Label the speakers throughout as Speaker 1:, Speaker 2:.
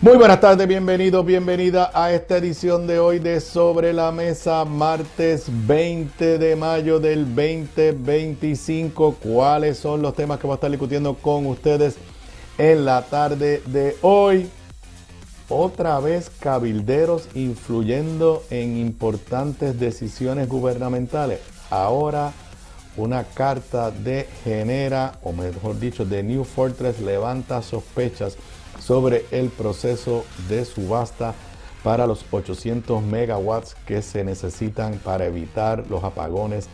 Speaker 1: Muy buenas tardes, bienvenidos, bienvenida a esta edición de hoy de Sobre la Mesa, martes 20 de mayo del 2025. ¿Cuáles son los temas que voy a estar discutiendo con ustedes en la tarde de hoy? Otra vez cabilderos influyendo en importantes decisiones gubernamentales. Ahora una carta de Genera, o mejor dicho, de New Fortress levanta sospechas sobre el proceso de subasta para los 800 megawatts que se necesitan para evitar los apagones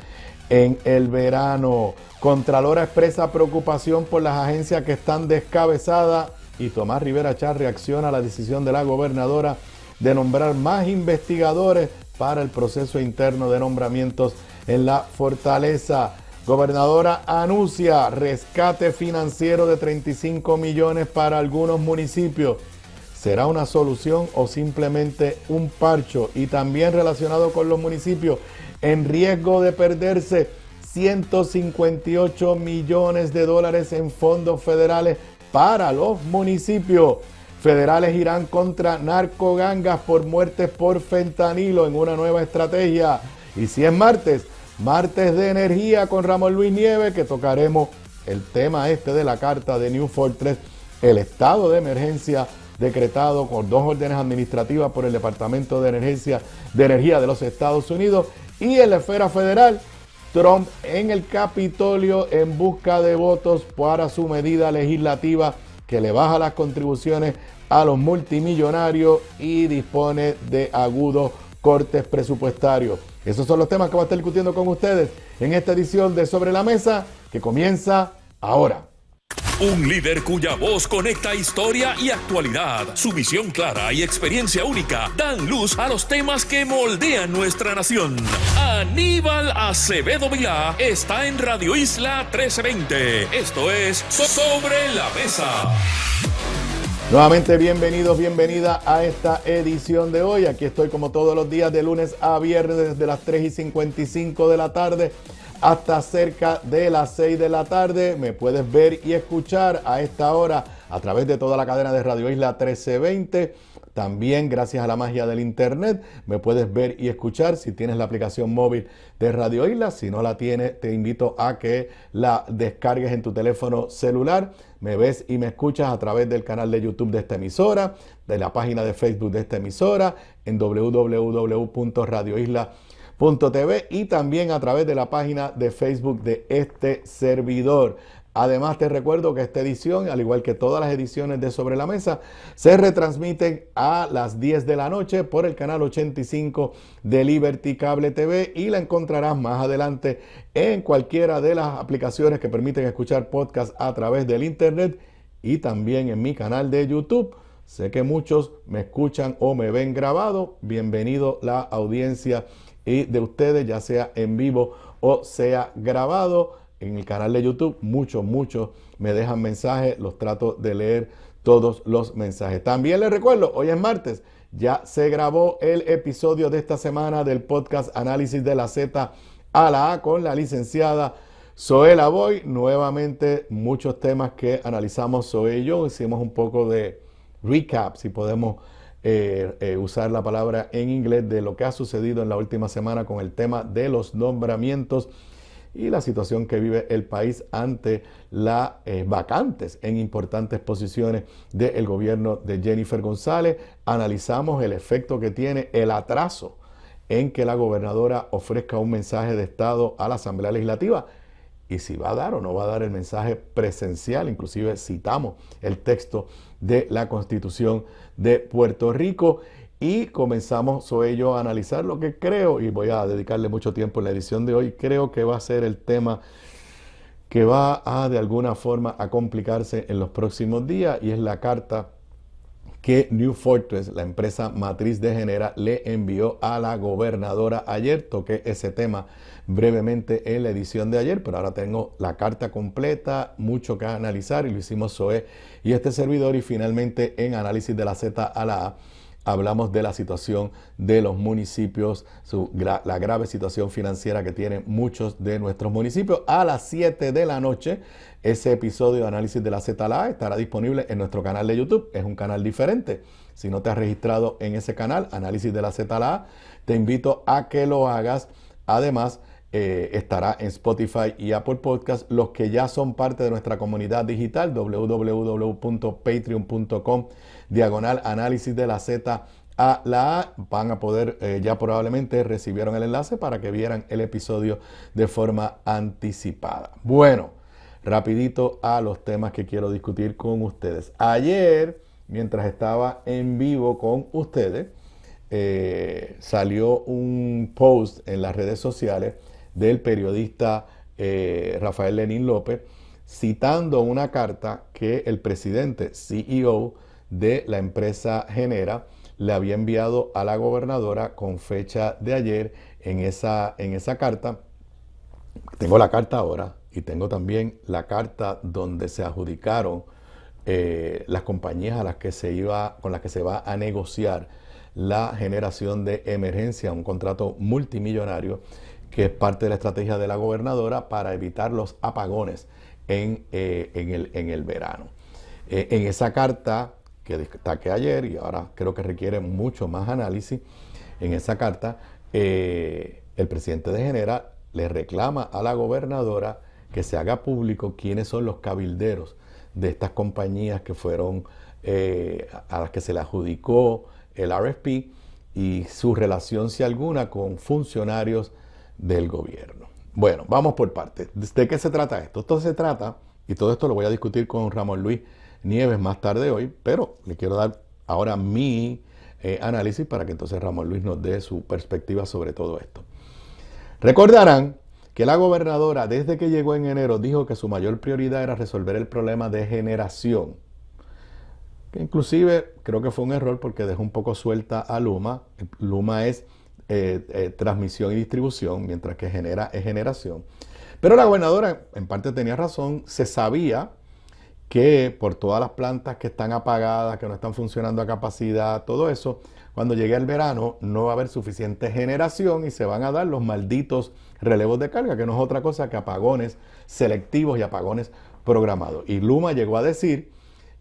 Speaker 1: en el verano. Contralora expresa preocupación por las agencias que están descabezadas y Tomás Rivera Chatz reacciona a la decisión de la gobernadora de nombrar más investigadores para el proceso interno de nombramientos en la fortaleza. Gobernadora anuncia rescate financiero de 35 millones para algunos municipios. ¿Será una solución o simplemente un parcho? Y también relacionado con los municipios, en riesgo de perderse 158 millones de dólares en fondos federales para los municipios. Federales irán contra narcogangas por muertes por fentanilo en una nueva estrategia. Y si es martes de energía con Ramón Luis Nieves, que tocaremos el tema de la carta de New Fortress, el estado de emergencia decretado con 2 órdenes administrativas por el Departamento de Energía de los Estados Unidos, y en la esfera federal, Trump en el Capitolio en busca de votos para su medida legislativa que le baja las contribuciones a los multimillonarios y dispone de agudos cortes presupuestarios. Esos son los temas que voy a estar discutiendo con ustedes en esta edición de Sobre la Mesa, que comienza ahora.
Speaker 2: Un líder cuya voz conecta historia y actualidad. Su visión clara y experiencia única dan luz a los temas que moldean nuestra nación. Aníbal Acevedo Vilá está en Radio Isla 1320. Esto es Sobre la Mesa.
Speaker 1: Nuevamente bienvenidos, bienvenida a esta edición de hoy. Aquí estoy como todos los días de lunes a viernes desde las 3:55 de la tarde hasta cerca de las 6 de la tarde. Me puedes ver y escuchar a esta hora a través de toda la cadena de Radio Isla 1320. También gracias a la magia del internet me puedes ver y escuchar si tienes la aplicación móvil de Radio Isla. Si no la tienes, te invito a que la descargues en tu teléfono celular. Me ves y me escuchas a través del canal de YouTube de esta emisora, de la página de Facebook de esta emisora, en www.radioisla.tv y también a través de la página de Facebook de este servidor. Además, te recuerdo que esta edición, al igual que todas las ediciones de Sobre la Mesa, se retransmiten a las 10 de la noche por el canal 85 de Liberty Cable TV y la encontrarás más adelante en cualquiera de las aplicaciones que permiten escuchar podcast a través del internet y también en mi canal de YouTube. Sé que muchos me escuchan o me ven grabado. Bienvenido la audiencia y de ustedes, ya sea en vivo o sea grabado. En el canal de YouTube, muchos me dejan mensajes, los trato de leer todos los mensajes. También les recuerdo, hoy es martes, ya se grabó el episodio de esta semana del podcast Análisis de la Z a la A con la licenciada Zoela Boy. Nuevamente, muchos temas que analizamos Zoe y yo. Hicimos un poco de recap, si podemos usar la palabra en inglés, de lo que ha sucedido en la última semana con el tema de los nombramientos y la situación que vive el país ante las vacantes en importantes posiciones del gobierno de Jennifer González. Analizamos el efecto que tiene el atraso en que la gobernadora ofrezca un mensaje de Estado a la Asamblea Legislativa y si va a dar o no va a dar el mensaje presencial. Inclusive citamos el texto de la Constitución de Puerto Rico. Y comenzamos sobre ello a analizar lo que creo, y voy a dedicarle mucho tiempo en la edición de hoy, creo que va a ser el tema que va a de alguna forma a complicarse en los próximos días, y es la carta que New Fortress, la empresa matriz de Genera, le envió a la gobernadora ayer. Toqué ese tema brevemente en la edición de ayer, pero ahora tengo la carta completa, mucho que analizar, y lo hicimos Zoe y este servidor, y finalmente en Análisis de la Z a la A hablamos de la situación de los municipios, la grave situación financiera que tienen muchos de nuestros municipios. A las 7 de la noche, ese episodio de Análisis de la Z a la A estará disponible en nuestro canal de YouTube. Es un canal diferente. Si no te has registrado en ese canal, Análisis de la Z a la A, te invito a que lo hagas. Además, estará en Spotify y Apple Podcast. Los que ya son parte de nuestra comunidad digital, www.patreon.com/análisis de la Z a la A, van a poder, ya probablemente recibieron el enlace para que vieran el episodio de forma anticipada. Bueno, rapidito a los temas que quiero discutir con ustedes. Ayer, mientras estaba en vivo con ustedes, salió un post en las redes sociales del periodista Rafael Lenín López, citando una carta que el presidente, CEO de la empresa Genera, le había enviado a la gobernadora con fecha de ayer. En esa carta, tengo la carta ahora y tengo también la carta donde se adjudicaron las compañías con las que se va a negociar la generación de emergencia, un contrato multimillonario que es parte de la estrategia de la gobernadora para evitar los apagones en el verano. En esa carta que destaqué ayer, y ahora creo que requiere mucho más análisis, en esa carta el presidente de Genera le reclama a la gobernadora que se haga público quiénes son los cabilderos de estas compañías que fueron a las que se le adjudicó el RFP y su relación, si alguna, con funcionarios del gobierno. Bueno, vamos por partes. ¿De qué se trata esto? Esto se trata, y todo esto lo voy a discutir con Ramón Luis Nieves más tarde hoy, pero le quiero dar ahora mi análisis para que entonces Ramón Luis nos dé su perspectiva sobre todo esto. Recordarán que la gobernadora, desde que llegó en enero, dijo que su mayor prioridad era resolver el problema de generación. Que inclusive creo que fue un error porque dejó un poco suelta a Luma. Luma es transmisión y distribución, mientras que Genera es generación. Pero la gobernadora en parte tenía razón. Se sabía que por todas las plantas que están apagadas, que no están funcionando a capacidad, todo eso, cuando llegue el verano no va a haber suficiente generación y se van a dar los malditos relevos de carga, que no es otra cosa que apagones selectivos y apagones programados. Y Luma llegó a decir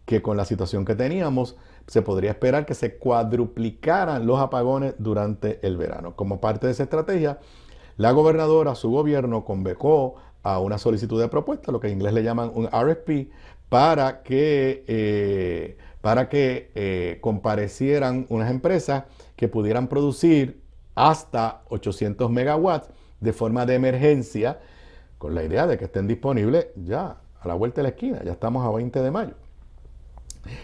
Speaker 1: que con la situación que teníamos se podría esperar que se cuadruplicaran los apagones durante el verano. Como parte de esa estrategia, la gobernadora, su gobierno, convocó a una solicitud de propuesta, lo que en inglés le llaman un RFP, para que comparecieran unas empresas que pudieran producir hasta 800 megawatts de forma de emergencia, con la idea de que estén disponibles ya a la vuelta de la esquina. Ya estamos a 20 de mayo.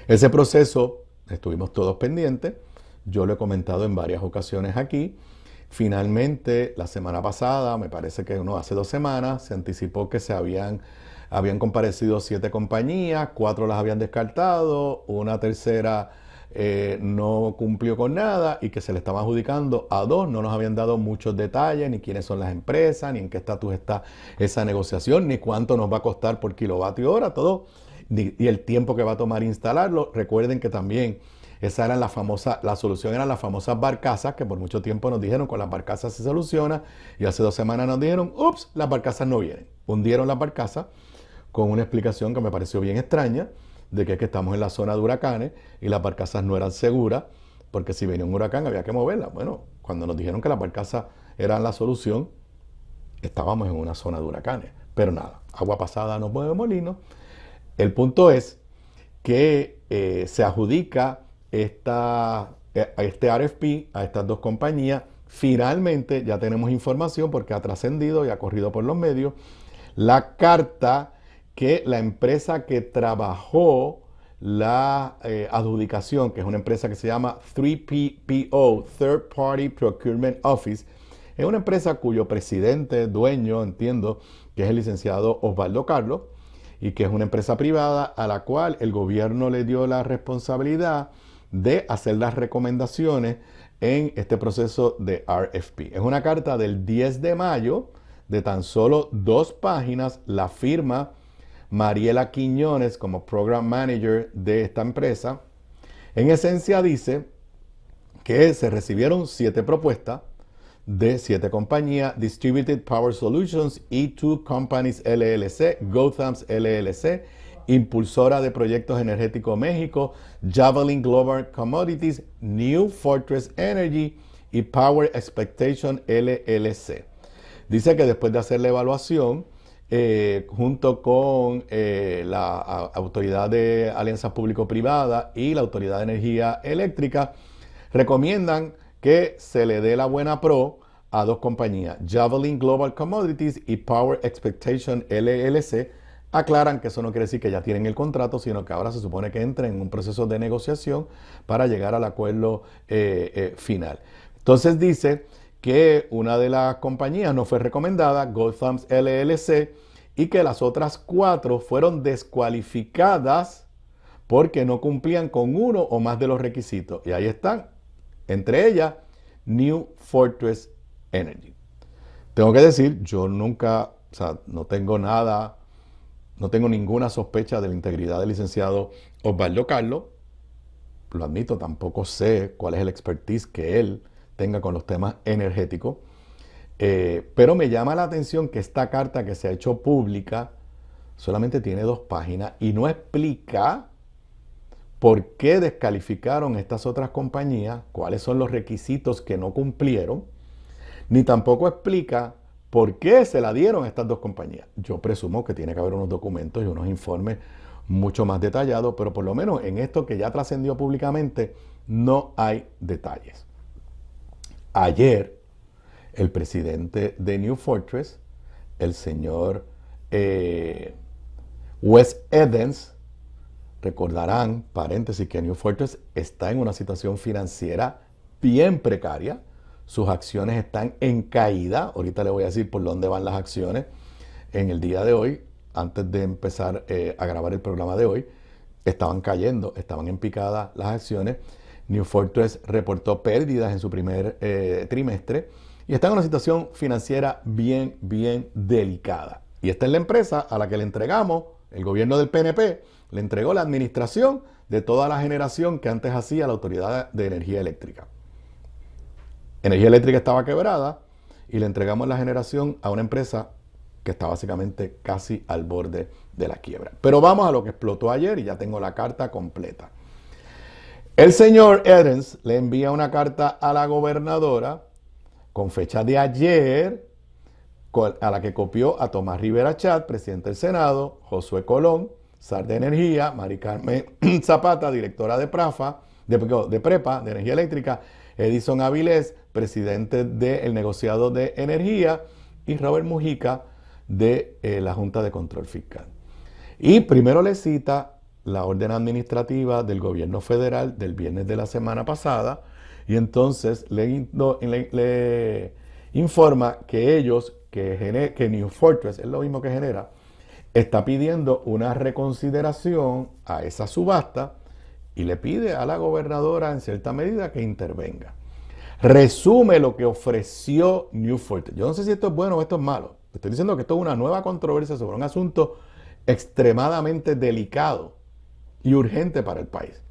Speaker 1: Ese proceso estuvimos todos pendientes. Yo lo he comentado en varias ocasiones aquí. Finalmente, la semana pasada, me parece que hace 2 semanas, se anticipó que habían comparecido 7 compañías, 4 las habían descartado, una tercera no cumplió con nada y que se le estaba adjudicando a 2. No nos habían dado muchos detalles, ni quiénes son las empresas, ni en qué estatus está esa negociación, ni cuánto nos va a costar por kilovatio hora, todo, y el tiempo que va a tomar instalarlo. Recuerden que también esa era la solución eran las famosas barcazas, que por mucho tiempo nos dijeron con las barcazas se soluciona, y hace 2 semanas nos dijeron, ups, las barcazas no vienen. Hundieron las barcazas con una explicación que me pareció bien extraña, de que es que estamos en la zona de huracanes y las barcazas no eran seguras, porque si venía un huracán había que moverlas. Bueno, cuando nos dijeron que las barcazas eran la solución, estábamos en una zona de huracanes. Pero nada, agua pasada no mueve molino. El punto es que se adjudica este RFP a estas 2 compañías. Finalmente ya tenemos información porque ha trascendido y ha corrido por los medios la carta que la empresa que trabajó la adjudicación, que es una empresa que se llama 3PPO, Third Party Procurement Office, es una empresa cuyo presidente, dueño, entiendo, que es el licenciado Osvaldo Carlos, y que es una empresa privada a la cual el gobierno le dio la responsabilidad de hacer las recomendaciones en este proceso de RFP. Es una carta del 10 de mayo, de tan solo 2 páginas, la firma Mariela Quiñones como Program Manager de esta empresa. En esencia dice que se recibieron 7 propuestas de 7 compañías: Distributed Power Solutions, E2 Companies LLC, Gothams LLC, Impulsora de Proyectos Energéticos México, Javelin Global Commodities, New Fortress Energy y Power Expectation LLC. Dice que después de hacer la evaluación, junto con la Autoridad de Alianzas Público-Privada y la Autoridad de Energía Eléctrica, recomiendan que se le dé la buena pro a 2 compañías, Javelin Global Commodities y Power Expectation LLC. Aclaran que eso no quiere decir que ya tienen el contrato, sino que ahora se supone que entren en un proceso de negociación para llegar al acuerdo final. Entonces dice que una de las compañías no fue recomendada, Gothams LLC, y que las otras 4 fueron descualificadas porque no cumplían con uno o más de los requisitos. Y ahí están, entre ellas, New Fortress Energy. Tengo que decir, yo nunca, no tengo ninguna sospecha de la integridad del licenciado Osvaldo Carlos. Lo admito, tampoco sé cuál es el expertise que él tenga con los temas energéticos. Pero me llama la atención que esta carta que se ha hecho pública solamente tiene 2 páginas y no explica por qué descalificaron estas otras compañías, cuáles son los requisitos que no cumplieron, ni tampoco explica por qué se la dieron a estas 2 compañías. Yo presumo que tiene que haber unos documentos y unos informes mucho más detallados, pero por lo menos en esto que ya trascendió públicamente no hay detalles. Ayer, el presidente de New Fortress, el señor Wes Edens, recordarán, paréntesis, que New Fortress está en una situación financiera bien precaria. Sus acciones están en caída. Ahorita le voy a decir por dónde van las acciones. En el día de hoy, antes de empezar a grabar el programa de hoy, estaban cayendo, estaban en picada las acciones. New Fortress reportó pérdidas en su primer trimestre y está en una situación financiera bien delicada. Y esta es la empresa a la que le entregamos, el gobierno del PNP, le entregó la administración de toda la generación que antes hacía la Autoridad de Energía Eléctrica. Energía Eléctrica estaba quebrada y le entregamos la generación a una empresa que está básicamente casi al borde de la quiebra. Pero vamos a lo que explotó ayer y ya tengo la carta completa. El señor Edens le envía una carta a la gobernadora con fecha de ayer, a la que copió a Tomás Rivera Chat, presidente del Senado, Josué Colón, SAR de Energía, Mari Carmen Zapata, directora de PREPA, de Energía Eléctrica, Edison Avilés, presidente del negociado de energía, y Robert Mujica, de la Junta de Control Fiscal. Y primero le cita la orden administrativa del gobierno federal del viernes de la semana pasada, y entonces le informa que ellos, que New Fortress, es lo mismo que Genera, está pidiendo una reconsideración a esa subasta y le pide a la gobernadora en cierta medida que intervenga. Resume lo que ofreció New Fortress. Yo no sé si esto es bueno o esto es malo. Estoy diciendo que esto es una nueva controversia sobre un asunto extremadamente delicado y urgente para el país.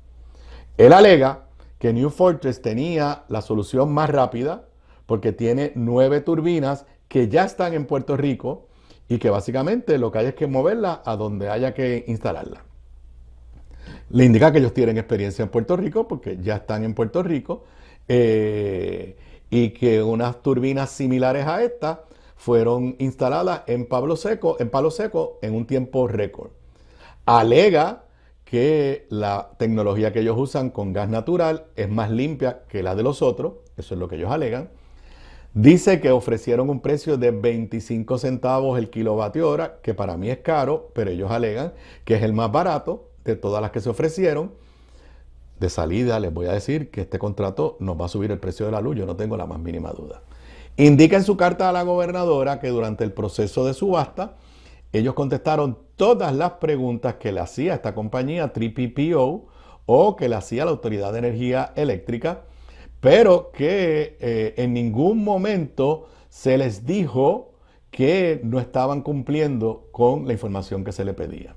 Speaker 1: Él alega que New Fortress tenía la solución más rápida porque tiene 9 turbinas que ya están en Puerto Rico y que básicamente lo que hay es que moverla a donde haya que instalarla. Le indica que ellos tienen experiencia en Puerto Rico porque ya están en Puerto Rico y que unas turbinas similares a esta fueron instaladas en Palo Seco en un tiempo récord. Alega que la tecnología que ellos usan con gas natural es más limpia que la de los otros, eso es lo que ellos alegan. Dice que ofrecieron un precio de 25 centavos el kilovatio hora, que para mí es caro, pero ellos alegan que es el más barato de todas las que se ofrecieron. De salida les voy a decir que este contrato nos va a subir el precio de la luz, yo no tengo la más mínima duda. Indica en su carta a la gobernadora que durante el proceso de subasta, ellos contestaron todas las preguntas que le hacía esta compañía 3PPO o que le hacía la Autoridad de Energía Eléctrica, pero que en ningún momento se les dijo que no estaban cumpliendo con la información que se le pedía.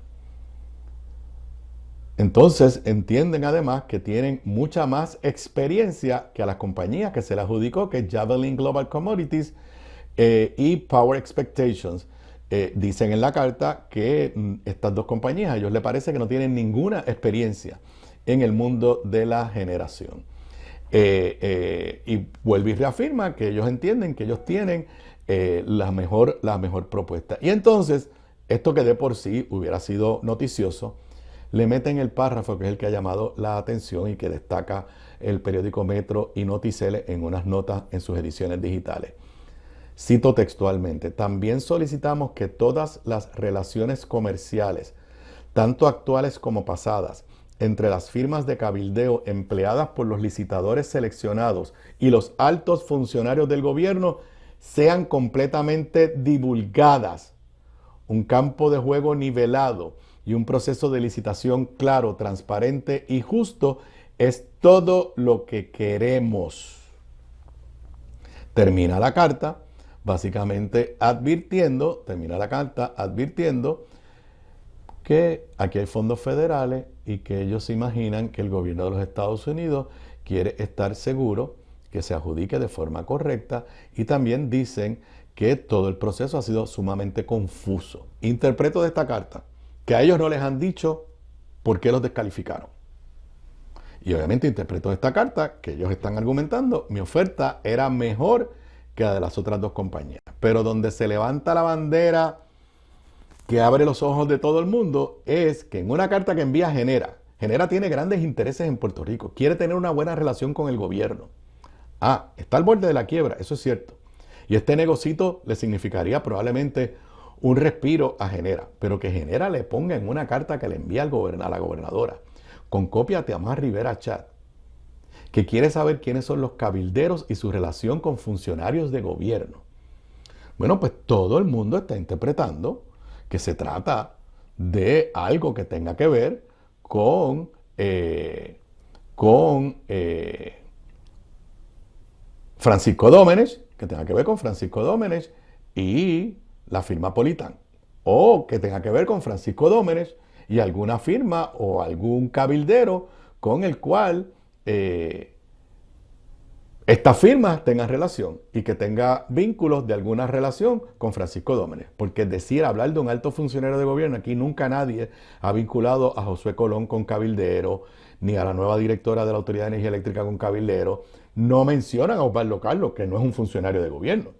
Speaker 1: Entonces entienden además que tienen mucha más experiencia que a las compañías que se le adjudicó, que es Javelin Global Commodities y Power Expectations. Dicen en la carta que estas dos compañías, a ellos les parece que no tienen ninguna experiencia en el mundo de la generación. Y vuelve y reafirma que ellos entienden que ellos tienen la mejor propuesta. Y entonces, esto que de por sí hubiera sido noticioso, le meten el párrafo que es el que ha llamado la atención y que destaca el periódico Metro y Noticel en unas notas en sus ediciones digitales. Cito textualmente: también solicitamos que todas las relaciones comerciales, tanto actuales como pasadas, entre las firmas de cabildeo empleadas por los licitadores seleccionados y los altos funcionarios del gobierno sean completamente divulgadas. Un campo de juego nivelado y un proceso de licitación claro, transparente y justo es todo lo que queremos. Termina la carta básicamente advirtiendo que aquí hay fondos federales y que ellos se imaginan que el gobierno de los Estados Unidos quiere estar seguro que se adjudique de forma correcta, y también dicen que todo el proceso ha sido sumamente confuso. Interpreto de esta carta que a ellos no les han dicho por qué los descalificaron. Y obviamente interpreto de esta carta que ellos están argumentando: mi oferta era mejor que la de las otras dos compañías. Pero donde se levanta la bandera que abre los ojos de todo el mundo es que en una carta que envía Genera tiene grandes intereses en Puerto Rico, quiere tener una buena relación con el gobierno. Está al borde de la quiebra, eso es cierto. Y este negocito le significaría probablemente un respiro a Genera, pero que Genera le ponga en una carta que le envía a la gobernadora, con copia a Tamar Rivera Chat, que quiere saber quiénes son los cabilderos y su relación con funcionarios de gobierno. Bueno, pues todo el mundo está interpretando que se trata de algo que tenga que ver con Francisco Dómenech, que tenga que ver con Francisco Dómenech y la firma Politán, o que tenga que ver con Francisco Dómenech y alguna firma o algún cabildero con el cual estas firmas tengan relación y que tenga vínculos de alguna relación con Francisco Dómenech. Porque hablar de un alto funcionario de gobierno, aquí nunca nadie ha vinculado a Josué Colón con cabildero, ni a la nueva directora de la Autoridad de Energía Eléctrica con cabildero. No mencionan a Osvaldo Carlos, que no es un funcionario de gobierno.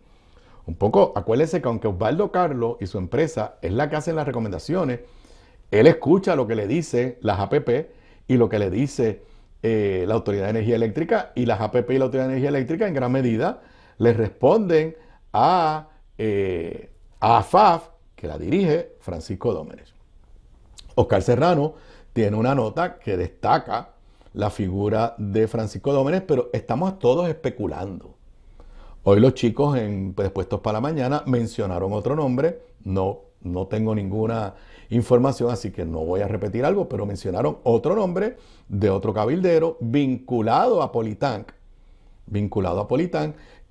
Speaker 1: Un poco, acuérdense que aunque Osvaldo Carlos y su empresa es la que hacen las recomendaciones, él escucha lo que le dice las APP y lo que le dice la Autoridad de Energía Eléctrica, y las APP y la Autoridad de Energía Eléctrica en gran medida le responden a AFAF, que la dirige Francisco Dómenech. Oscar Serrano tiene una nota que destaca la figura de Francisco Dómenech, pero estamos todos especulando. Hoy los chicos en Puestos para la Mañana mencionaron otro nombre, no tengo ninguna información, así que no voy a repetir algo, pero mencionaron otro nombre de otro cabildero vinculado a Politán,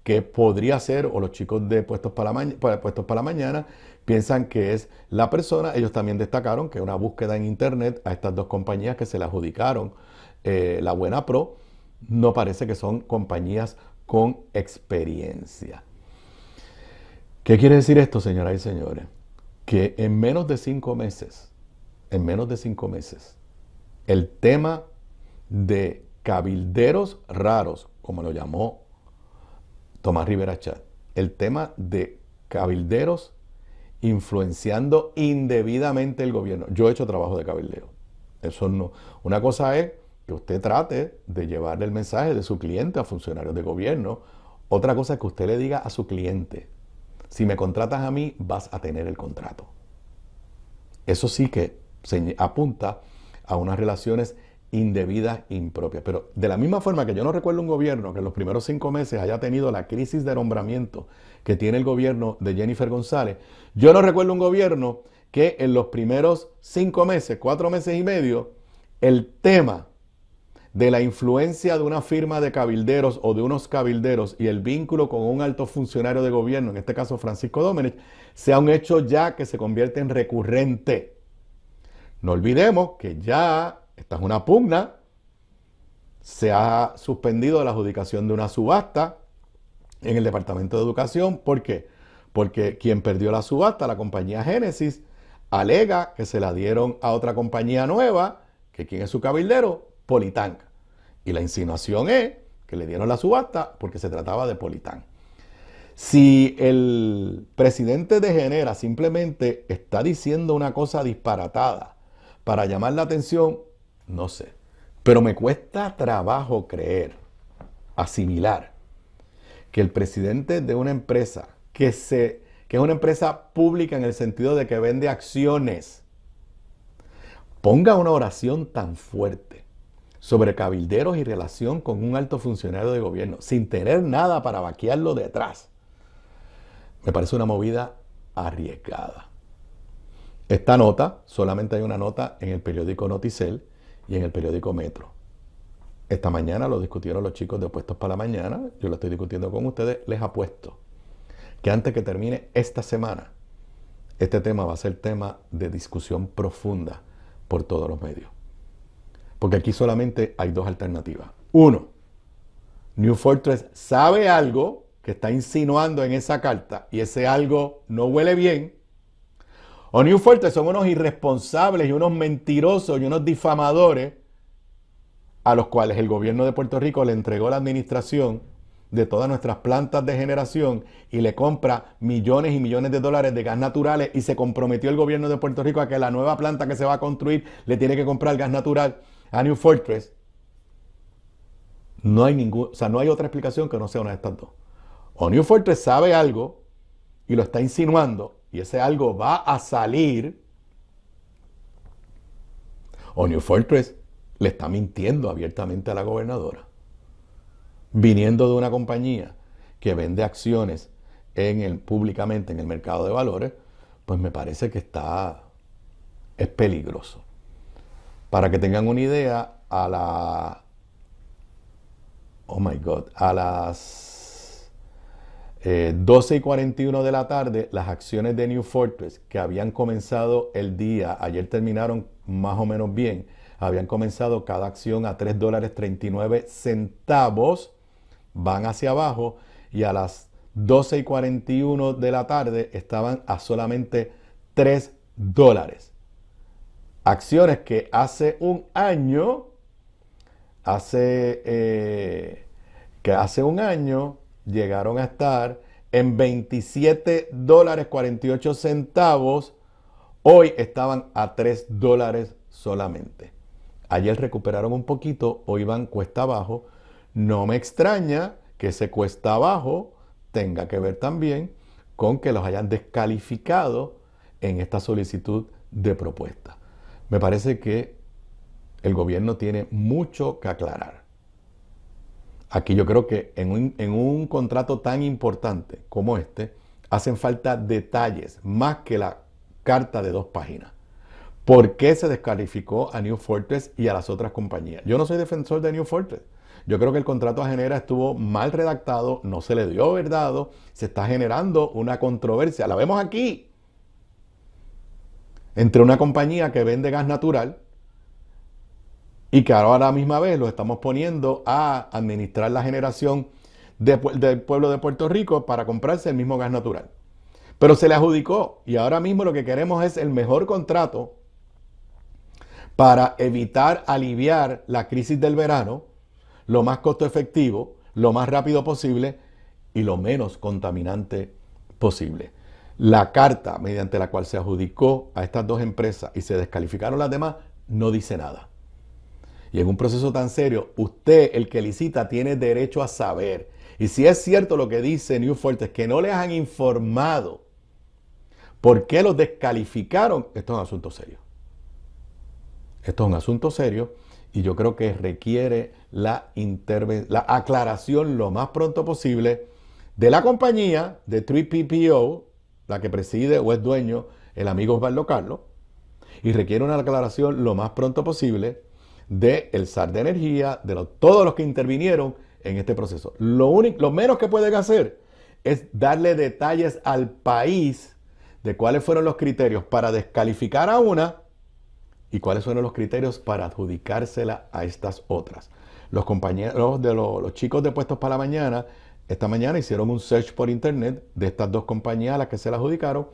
Speaker 1: que podría ser, o los chicos de Puestos para la Mañana piensan que es la persona. Ellos también destacaron que una búsqueda en internet a estas dos compañías que se le adjudicaron la Buena Pro, no parece que son compañías con experiencia. ¿Qué quiere decir esto, señoras y señores? Que en menos de 5 meses, el tema de cabilderos raros, como lo llamó Tomás Rivera Chat, el tema de cabilderos influenciando indebidamente el gobierno. Yo he hecho trabajo de cabildeo. Eso no. Una cosa es que usted trate de llevarle el mensaje de su cliente a funcionarios de gobierno. Otra cosa es que usted le diga a su cliente: si me contratas a mí, vas a tener el contrato. Eso sí que se apunta a unas relaciones indebidas, impropias. Pero de la misma forma que yo no recuerdo un gobierno que en los primeros 5 meses haya tenido la crisis de nombramiento que tiene el gobierno de Jennifer González, yo no recuerdo un gobierno que en los primeros 5 meses, 4 meses y medio, el tema de la influencia de una firma de cabilderos o de unos cabilderos y el vínculo con un alto funcionario de gobierno, en este caso Francisco Dómenech, sea un hecho ya que se convierte en recurrente. No olvidemos que ya esta es una pugna, se ha suspendido la adjudicación de una subasta en el Departamento de Educación. ¿Por qué? Porque quien perdió la subasta, la compañía Génesis, alega que se la dieron a otra compañía nueva, que ¿quién es su cabildero? Politán. Y la insinuación es que le dieron la subasta porque se trataba de Politán. Si el presidente de Genera simplemente está diciendo una cosa disparatada para llamar la atención, no sé. Pero me cuesta trabajo creer, asimilar, que el presidente de una empresa que es una empresa pública en el sentido de que vende acciones, ponga una oración tan fuerte sobre cabilderos y relación con un alto funcionario de gobierno, sin tener nada para vaquearlo detrás. Me parece una movida arriesgada. Esta nota, solamente hay una nota en el periódico Noticel y en el periódico Metro. Esta mañana lo discutieron los chicos de Opuestos para la Mañana, yo lo estoy discutiendo con ustedes, les apuesto que antes que termine esta semana, este tema va a ser tema de discusión profunda por todos los medios. Porque aquí solamente hay dos alternativas. Uno, New Fortress sabe algo que está insinuando en esa carta y ese algo no huele bien. O New Fortress son unos irresponsables y unos mentirosos y unos difamadores a los cuales el gobierno de Puerto Rico le entregó la administración de todas nuestras plantas de generación y le compra millones y millones de dólares de gas naturales y se comprometió el gobierno de Puerto Rico a que la nueva planta que se va a construir le tiene que comprar gas natural a New Fortress. No hay no hay otra explicación que no sea una de estas dos. O New Fortress sabe algo y lo está insinuando y ese algo va a salir, o New Fortress le está mintiendo abiertamente a la gobernadora. Viniendo de una compañía que vende acciones públicamente en el mercado de valores, pues me parece que es peligroso. Para que tengan una idea, a las 12:41 de la tarde, las acciones de New Fortress que habían comenzado el día, ayer terminaron más o menos bien, habían comenzado cada acción a $3.39, van hacia abajo y a las 12:41 de la tarde estaban a solamente $3. Acciones que hace un año llegaron a estar en $27.48, hoy estaban a $3 solamente. Ayer recuperaron un poquito, hoy van cuesta abajo. No me extraña que ese cuesta abajo tenga que ver también con que los hayan descalificado en esta solicitud de propuesta. Me parece que el gobierno tiene mucho que aclarar. Aquí yo creo que en un contrato tan importante como este, hacen falta detalles más que la carta de 2 páginas. ¿Por qué se descalificó a New Fortress y a las otras compañías? Yo no soy defensor de New Fortress. Yo creo que el contrato a Genera estuvo mal redactado, no se le dio verdad, se está generando una controversia. La vemos aquí. Entre una compañía que vende gas natural y que ahora a la misma vez lo estamos poniendo a administrar la generación del pueblo de Puerto Rico para comprarse el mismo gas natural. Pero se le adjudicó y ahora mismo lo que queremos es el mejor contrato para evitar aliviar la crisis del verano, lo más costo efectivo, lo más rápido posible y lo menos contaminante posible. La carta mediante la cual se adjudicó a estas 2 empresas y se descalificaron las demás no dice nada. Y en un proceso tan serio, usted, el que licita, tiene derecho a saber. Y si es cierto lo que dice New Fortress, que no les han informado por qué los descalificaron, esto es un asunto serio. Esto es un asunto serio y yo creo que requiere la aclaración lo más pronto posible de la compañía de 3PPO, la que preside o es dueño el amigo Osvaldo Carlos, y requiere una aclaración lo más pronto posible del SAR de Energía, de todos los que intervinieron en este proceso. Lo menos que pueden hacer es darle detalles al país de cuáles fueron los criterios para descalificar a una y cuáles son los criterios para adjudicársela a estas otras. Los compañeros de los chicos de Puestos para la Mañana, esta mañana hicieron un search por internet de estas dos compañías a las que se la adjudicaron,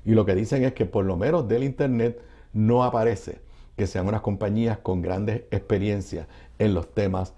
Speaker 1: y lo que dicen es que por lo menos del internet no aparece que sean unas compañías con grandes experiencias en los temas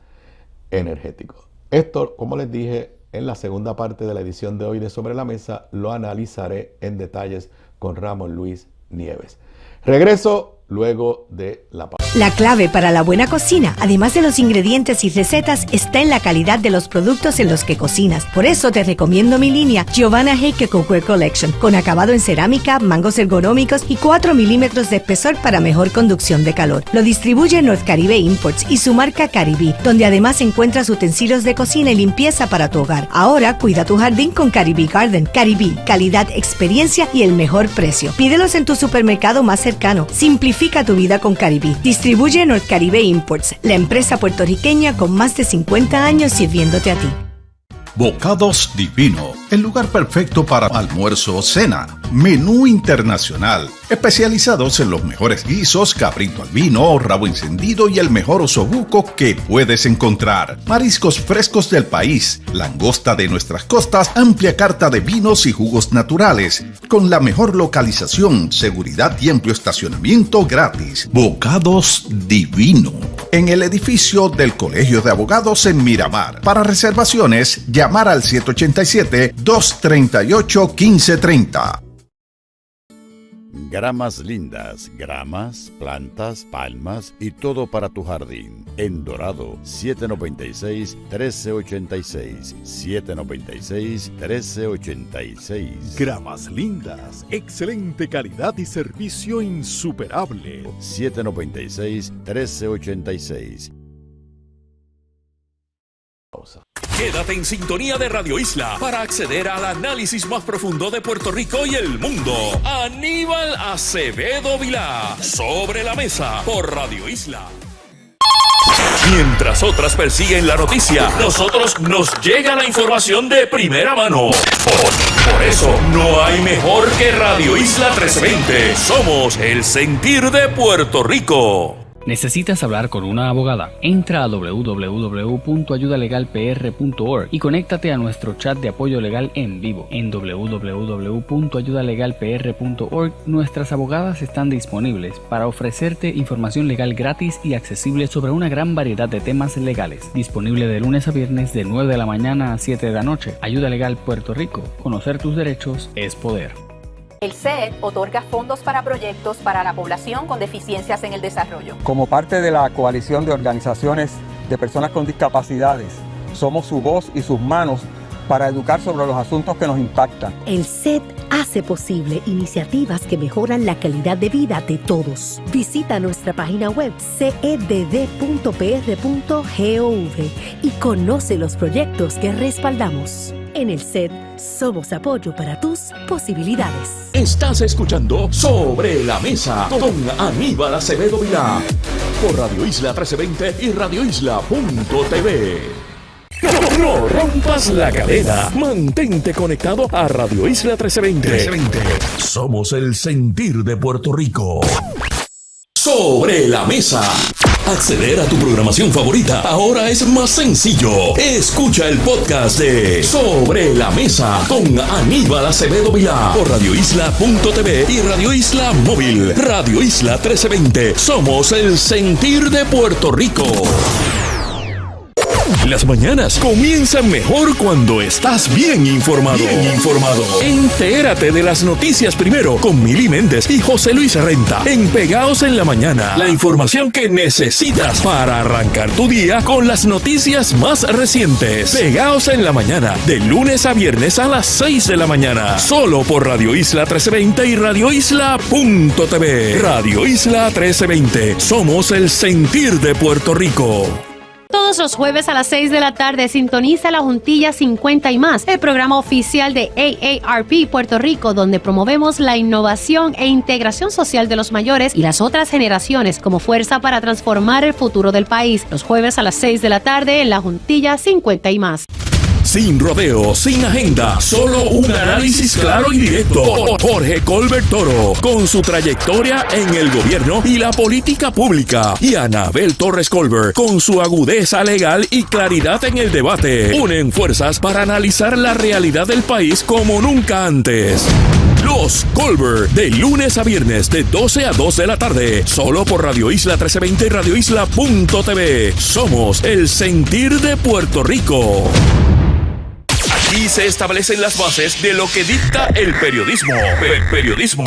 Speaker 1: energéticos. Esto, como les dije, en la segunda parte de la edición de hoy de Sobre la Mesa, lo analizaré en detalles con Ramón Luis Nieves. Regreso luego de la pausa.
Speaker 3: La clave para la buena cocina, además de los ingredientes y recetas, está en la calidad de los productos en los que cocinas. Por eso te recomiendo mi línea Giovanna Heike Cookware Collection, con acabado en cerámica, mangos ergonómicos y 4 milímetros de espesor para mejor conducción de calor. Lo distribuye North Caribe Imports y su marca Caribe, donde además encuentras utensilios de cocina y limpieza para tu hogar. Ahora cuida tu jardín con Caribe Garden. Caribe, calidad, experiencia y el mejor precio. Pídelos en tu supermercado más cercano. Simplifica tu vida con Caribe. Distribuye North Caribe Imports, la empresa puertorriqueña con más de 50 años sirviéndote a ti.
Speaker 4: Bocados Divino, el lugar perfecto para almuerzo o cena. Menú internacional, especializados en los mejores guisos, cabrito al vino, rabo encendido y el mejor osobuco que puedes encontrar. Mariscos frescos del país, langosta de nuestras costas, amplia carta de vinos y jugos naturales, con la mejor localización, seguridad y amplio estacionamiento gratis. Bocados Divino, en el edificio del Colegio de Abogados en Miramar. Para reservaciones, llamar al 787-238-1530.
Speaker 5: Gramas Lindas, gramas, plantas, palmas y todo para tu jardín. En Dorado, 796-1386, 796-1386.
Speaker 6: Gramas Lindas, excelente calidad y servicio insuperable.
Speaker 5: 796-1386.
Speaker 2: Quédate en sintonía de Radio Isla para acceder al análisis más profundo de Puerto Rico y el mundo. Aníbal Acevedo Vilá, Sobre la Mesa, por Radio Isla. Mientras otras persiguen la noticia, nosotros nos llega la información de primera mano. Por eso, no hay mejor que Radio Isla 1320. Somos el sentir de Puerto Rico.
Speaker 7: ¿Necesitas hablar con una abogada? Entra a www.ayudalegalpr.org y conéctate a nuestro chat de apoyo legal en vivo. En www.ayudalegalpr.org nuestras abogadas están disponibles para ofrecerte información legal gratis y accesible sobre una gran variedad de temas legales. Disponible de lunes a viernes de 9 de la mañana a 7 de la noche. Ayuda Legal Puerto Rico. Conocer tus derechos es poder.
Speaker 8: El CED otorga fondos para proyectos para la población con deficiencias en el desarrollo.
Speaker 9: Como parte de la coalición de organizaciones de personas con discapacidades, somos su voz y sus manos para educar sobre los asuntos que nos impactan.
Speaker 10: El CED hace posible iniciativas que mejoran la calidad de vida de todos. Visita nuestra página web cedd.pr.gov y conoce los proyectos que respaldamos. En el CED somos apoyo para tus posibilidades.
Speaker 2: Estás escuchando Sobre la Mesa con Aníbal Acevedo Vilá por Radio Isla 1320 y radioisla.tv. No rompas la cadena. Mantente conectado a Radio Isla 1320. Somos el sentir de Puerto Rico. Sobre la Mesa. Acceder a tu programación favorita ahora es más sencillo. Escucha el podcast de Sobre la Mesa con Aníbal Acevedo Vilá por radioisla.tv y Radio Isla Móvil. Radio Isla 1320. Somos el sentir de Puerto Rico. Las mañanas comienzan mejor cuando estás bien informado. Entérate de las noticias primero con Mili Méndez y José Luis Renta en Pegaos en la Mañana. La información que necesitas para arrancar tu día con las noticias más recientes. Pegaos en la Mañana, de lunes a viernes a las 6 de la mañana. Solo por Radio Isla 1320 y radioisla.tv. Radio Isla 1320. Somos el sentir de Puerto Rico.
Speaker 11: Todos los jueves a las 6 de la tarde sintoniza La Juntilla 50 y más, el programa oficial de AARP Puerto Rico, donde promovemos la innovación e integración social de los mayores y las otras generaciones como fuerza para transformar el futuro del país. Los jueves a las 6 de la tarde en La Juntilla 50 y más.
Speaker 2: Sin rodeos, sin agenda, solo un análisis claro y directo. Jorge Colbert Toro, con su trayectoria en el gobierno y la política pública. Y Anabel Torres Colbert, con su agudeza legal y claridad en el debate. Unen fuerzas para analizar la realidad del país como nunca antes. Los Colbert, de lunes a viernes de 12 a 2 de la tarde, solo por Radio Isla 1320 y radioisla.tv. Somos el sentir de Puerto Rico. Aquí se establecen las bases de lo que dicta el periodismo. Periodismo.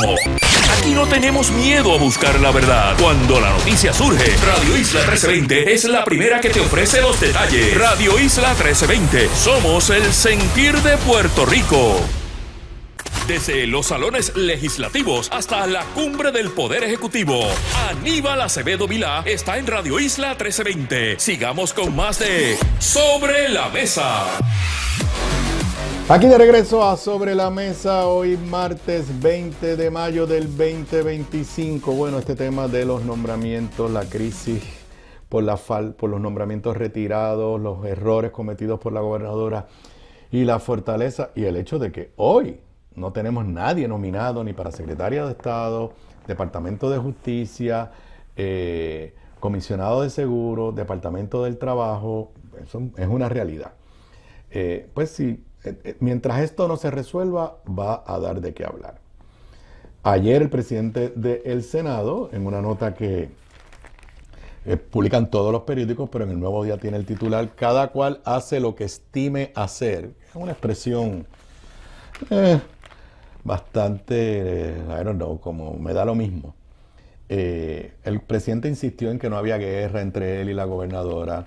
Speaker 2: Aquí no tenemos miedo a buscar la verdad. Cuando la noticia surge, Radio Isla 1320 es la primera que te ofrece los detalles. Radio Isla 1320. Somos el sentir de Puerto Rico. Desde los salones legislativos hasta la cumbre del Poder Ejecutivo, Aníbal Acevedo Vilá está en Radio Isla 1320. Sigamos con más de Sobre la Mesa.
Speaker 1: Aquí de regreso a Sobre la Mesa, hoy martes 20 de mayo del 2025. Bueno, este tema de los nombramientos, la crisis por los nombramientos retirados, los errores cometidos por la gobernadora y la fortaleza y el hecho de que hoy no tenemos nadie nominado ni para Secretaría de Estado, Departamento de Justicia, Comisionado de Seguros, Departamento del Trabajo. Eso es una realidad. Pues sí, mientras esto no se resuelva, va a dar de qué hablar. Ayer el presidente del Senado, en una nota que publican todos los periódicos, pero en el Nuevo Día tiene el titular, cada cual hace lo que estime hacer. Es una expresión bastante, I don't know, como me da lo mismo. El presidente insistió en que no había guerra entre él y la gobernadora.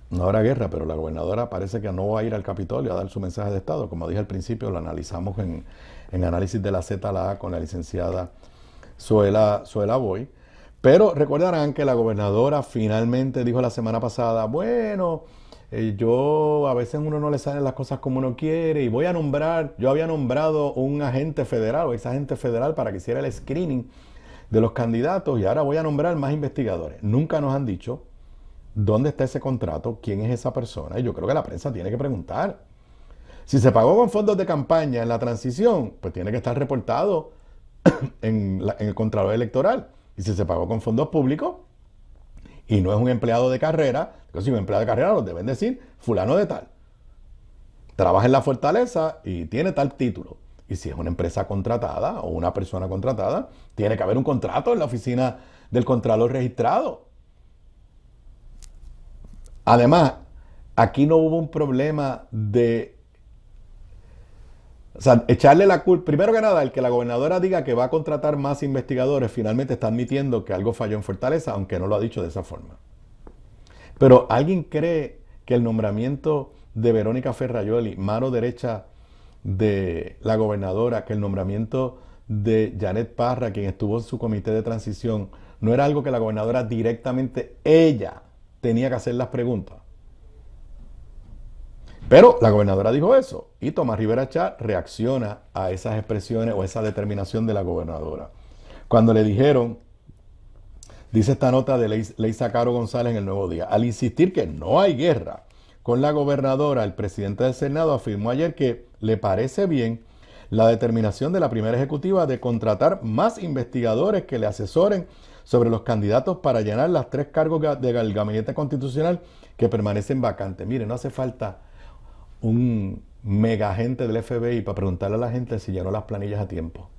Speaker 1: No habrá guerra, pero la gobernadora parece que no va a ir al Capitolio a dar su mensaje de Estado. Como dije al principio, lo analizamos en análisis de la Z a la A con la licenciada Zoela Boy. Pero recordarán que la gobernadora finalmente dijo la semana pasada, bueno, yo a veces uno no le salen las cosas como uno quiere y yo había nombrado un agente federal o ex agente federal para que hiciera el screening de los candidatos y ahora voy a nombrar más investigadores. Nunca nos han dicho dónde está ese contrato, quién es esa persona, y yo creo que la prensa tiene que preguntar. Si se pagó con fondos de campaña en la transición, pues tiene que estar reportado en el Contralor Electoral. Y si se pagó con fondos públicos y no es un empleado de carrera, si es un empleado de carrera, lo deben decir fulano de tal. Trabaja en la Fortaleza y tiene tal título. Y si es una empresa contratada o una persona contratada, tiene que haber un contrato en la oficina del Contralor registrado. Además, aquí no hubo un problema de... O sea, echarle la culpa... Primero que nada, el que la gobernadora diga que va a contratar más investigadores, finalmente está admitiendo que algo falló en Fortaleza, aunque no lo ha dicho de esa forma. Pero ¿alguien cree que el nombramiento de Verónica Ferrayoli, mano derecha de la gobernadora, que el nombramiento de Janet Parra, quien estuvo en su comité de transición, no era algo que la gobernadora directamente, ella, tenía que hacer las preguntas? Pero la gobernadora dijo eso y Tomás Rivera Chat reacciona a esas expresiones o esa determinación de la gobernadora. Cuando le dijeron, dice esta nota de Leisa Caro González en el Nuevo Día, al insistir que no hay guerra con la gobernadora, el presidente del Senado afirmó ayer que le parece bien la determinación de la primera ejecutiva de contratar más investigadores que le asesoren sobre los candidatos para llenar las 3 cargos del gabinete constitucional que permanecen vacantes. Mire, no hace falta un mega agente del FBI para preguntarle a la gente si llenó las planillas a tiempo.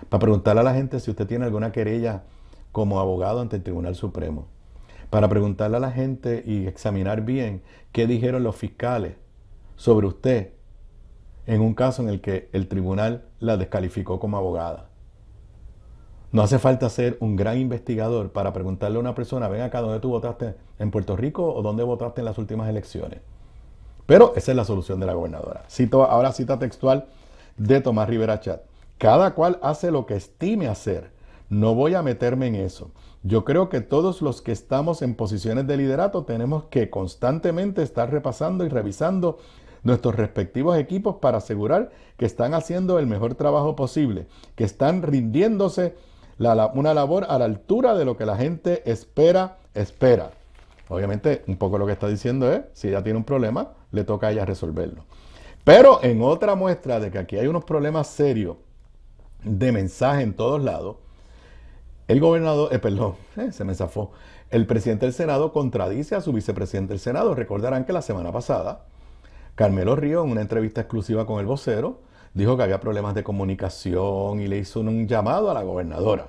Speaker 1: Para preguntarle a la gente si usted tiene alguna querella como abogado ante el Tribunal Supremo. Para preguntarle a la gente y examinar bien qué dijeron los fiscales sobre usted en un caso en el que el tribunal la descalificó como abogada. No hace falta ser un gran investigador para preguntarle a una persona, ven acá, ¿dónde tú votaste? ¿En Puerto Rico o dónde votaste en las últimas elecciones? Pero esa es la solución de la gobernadora. Ahora cita textual de Tomás Rivera Chat. Cada cual hace lo que estime hacer. No voy a meterme en eso. Yo creo que todos los que estamos en posiciones de liderato tenemos que constantemente estar repasando y revisando nuestros respectivos equipos para asegurar que están haciendo el mejor trabajo posible, que están rindiéndose una labor a la altura de lo que la gente espera. Obviamente, un poco lo que está diciendo es, si ella tiene un problema, le toca a ella resolverlo. Pero en otra muestra de que aquí hay unos problemas serios de mensaje en todos lados, el gobernador, se me zafó, el presidente del Senado contradice a su vicepresidente del Senado. Recordarán que la semana pasada, Carmelo Ríos, en una entrevista exclusiva con El Vocero, dijo que había problemas de comunicación y le hizo un llamado a la gobernadora.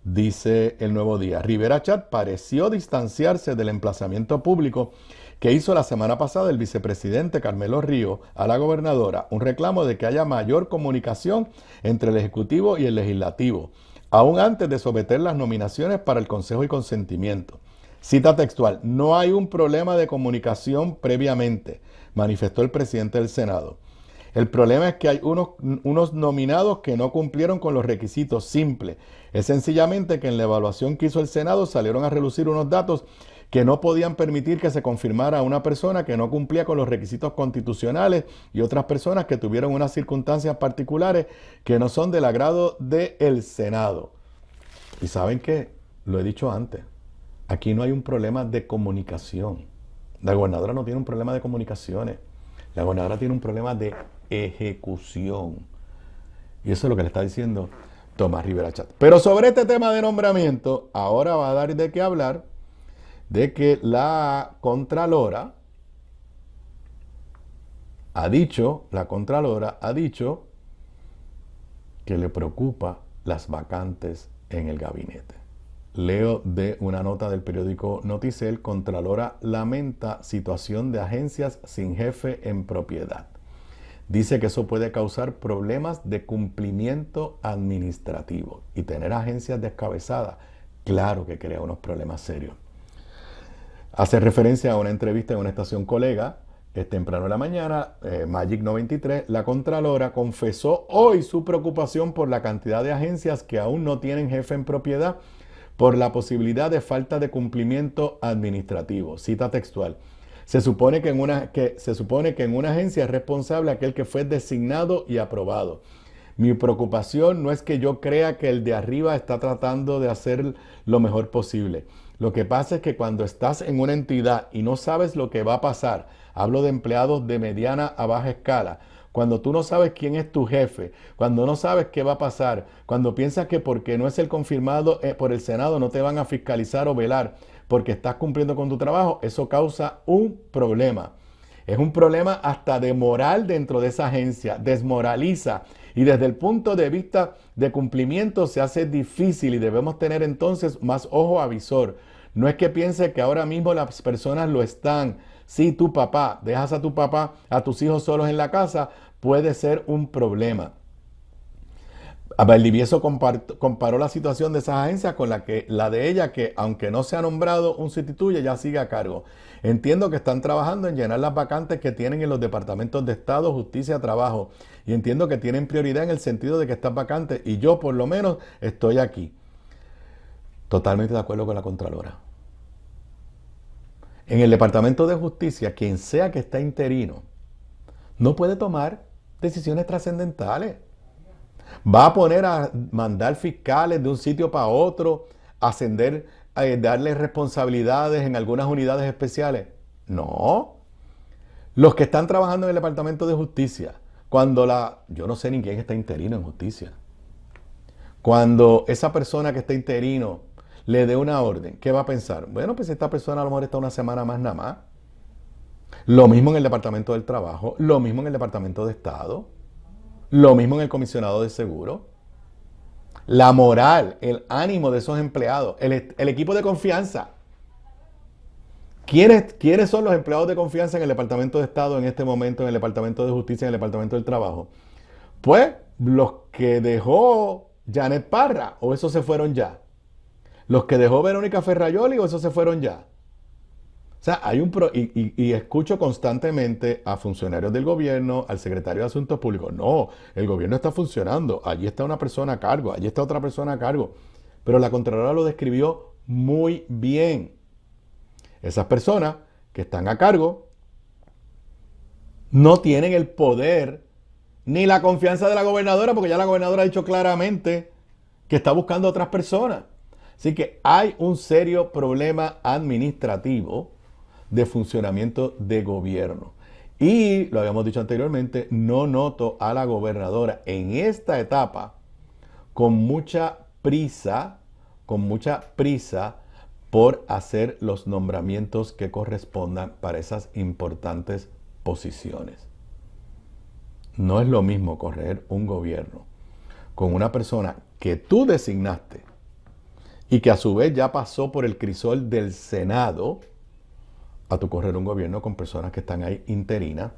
Speaker 1: Dice El Nuevo Día, Rivera Chat pareció distanciarse del emplazamiento público que hizo la semana pasada el vicepresidente Carmelo Ríos a la gobernadora, un reclamo de que haya mayor comunicación entre el Ejecutivo y el Legislativo, aún antes de someter las nominaciones para el Consejo y consentimiento. Cita textual, no hay un problema de comunicación previamente, manifestó el presidente del Senado. El problema es que hay unos nominados que no cumplieron con los requisitos simples. Es sencillamente que en la evaluación que hizo el Senado salieron a relucir unos datos que no podían permitir que se confirmara a una persona que no cumplía con los requisitos constitucionales y otras personas que tuvieron unas circunstancias particulares que no son del agrado del Senado. Y saben que, lo he dicho antes, aquí no hay un problema de comunicación. La gobernadora no tiene un problema de comunicaciones. La gobernadora tiene un problema de ejecución. Y eso es lo que le está diciendo Tomás Rivera Chat. Pero sobre este tema de nombramiento, ahora va a dar de qué hablar de que la Contralora ha dicho que le preocupa las vacantes en el gabinete. Leo de una nota del periódico Noticel, Contralora lamenta situación de agencias sin jefe en propiedad. Dice que eso puede causar problemas de cumplimiento administrativo y tener agencias descabezadas, claro que crea unos problemas serios. Hace referencia a una entrevista en una estación colega, temprano en la mañana, Magic 93, la Contralora confesó hoy su preocupación por la cantidad de agencias que aún no tienen jefe en propiedad por la posibilidad de falta de cumplimiento administrativo. Cita textual. Se supone que en una agencia es responsable aquel que fue designado y aprobado. Mi preocupación no es que yo crea que el de arriba está tratando de hacer lo mejor posible. Lo que pasa es que cuando estás en una entidad y no sabes lo que va a pasar, hablo de empleados de mediana a baja escala, cuando tú no sabes quién es tu jefe, cuando no sabes qué va a pasar, cuando piensas que porque no es el confirmado por el Senado no te van a fiscalizar o velar porque estás cumpliendo con tu trabajo, eso causa un problema. Es un problema hasta de moral dentro de esa agencia, desmoraliza y desde el punto de vista de cumplimiento se hace difícil y debemos tener entonces más ojo avisor. No es que piense que ahora mismo las personas lo están. Si tu papá, dejas a tu papá, a tus hijos solos en la casa, puede ser un problema. Valdivieso comparó la situación de esas agencias con la de ella, que aunque no se ha nombrado un sustituye, ya sigue a cargo. Entiendo que están trabajando en llenar las vacantes que tienen en los departamentos de Estado, Justicia, Trabajo. Y entiendo que tienen prioridad en el sentido de que están vacantes. Y yo, por lo menos, estoy aquí. Totalmente de acuerdo con la Contralora. En el Departamento de Justicia, quien sea que está interino, no puede tomar decisiones trascendentales. Va a poner a mandar fiscales de un sitio para otro, ascender, darle responsabilidades en algunas unidades especiales. No. Los que están trabajando en el Departamento de Justicia, yo no sé ni quién está interino en justicia. Cuando esa persona que está interino le dé una orden, ¿qué va a pensar? Bueno, pues esta persona a lo mejor está una semana más nada más. Lo mismo en el Departamento del Trabajo, lo mismo en el Departamento de Estado, lo mismo en el Comisionado de Seguro. La moral, el ánimo de esos empleados, el equipo de confianza. ¿Quiénes son los empleados de confianza en el Departamento de Estado en este momento, en el Departamento de Justicia, en el Departamento del Trabajo? Pues los que dejó Janet Parra, o esos se fueron ya. Los que dejó Verónica Ferrayoli, o esos se fueron ya. O sea, y escucho constantemente a funcionarios del gobierno, al secretario de Asuntos Públicos. No, el gobierno está funcionando. Allí está una persona a cargo, allí está otra persona a cargo. Pero la Contralora lo describió muy bien. Esas personas que están a cargo no tienen el poder ni la confianza de la gobernadora, porque ya la gobernadora ha dicho claramente que está buscando a otras personas. Así que hay un serio problema administrativo de funcionamiento de gobierno. Y, lo habíamos dicho anteriormente, no noto a la gobernadora en esta etapa con mucha prisa por hacer los nombramientos que correspondan para esas importantes posiciones. No es lo mismo correr un gobierno con una persona que tú designaste y que a su vez ya pasó por el crisol del Senado, a tu correr un gobierno con personas que están ahí interinas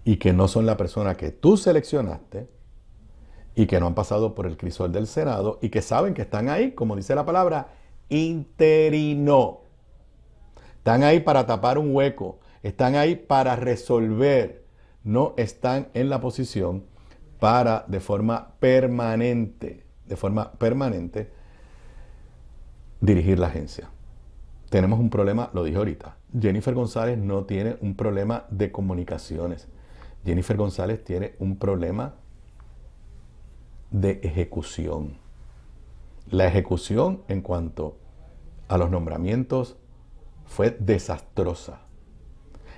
Speaker 1: y que no son la persona que tú seleccionaste y que no han pasado por el crisol del Senado y que saben que están ahí, como dice la palabra, interino. Están ahí para tapar un hueco, están ahí para resolver, no están en la posición para de forma permanente dirigir la agencia. Tenemos un problema, lo dije ahorita. Jennifer González no tiene un problema de comunicaciones. Jennifer González tiene un problema de ejecución. La ejecución en cuanto a los nombramientos fue desastrosa.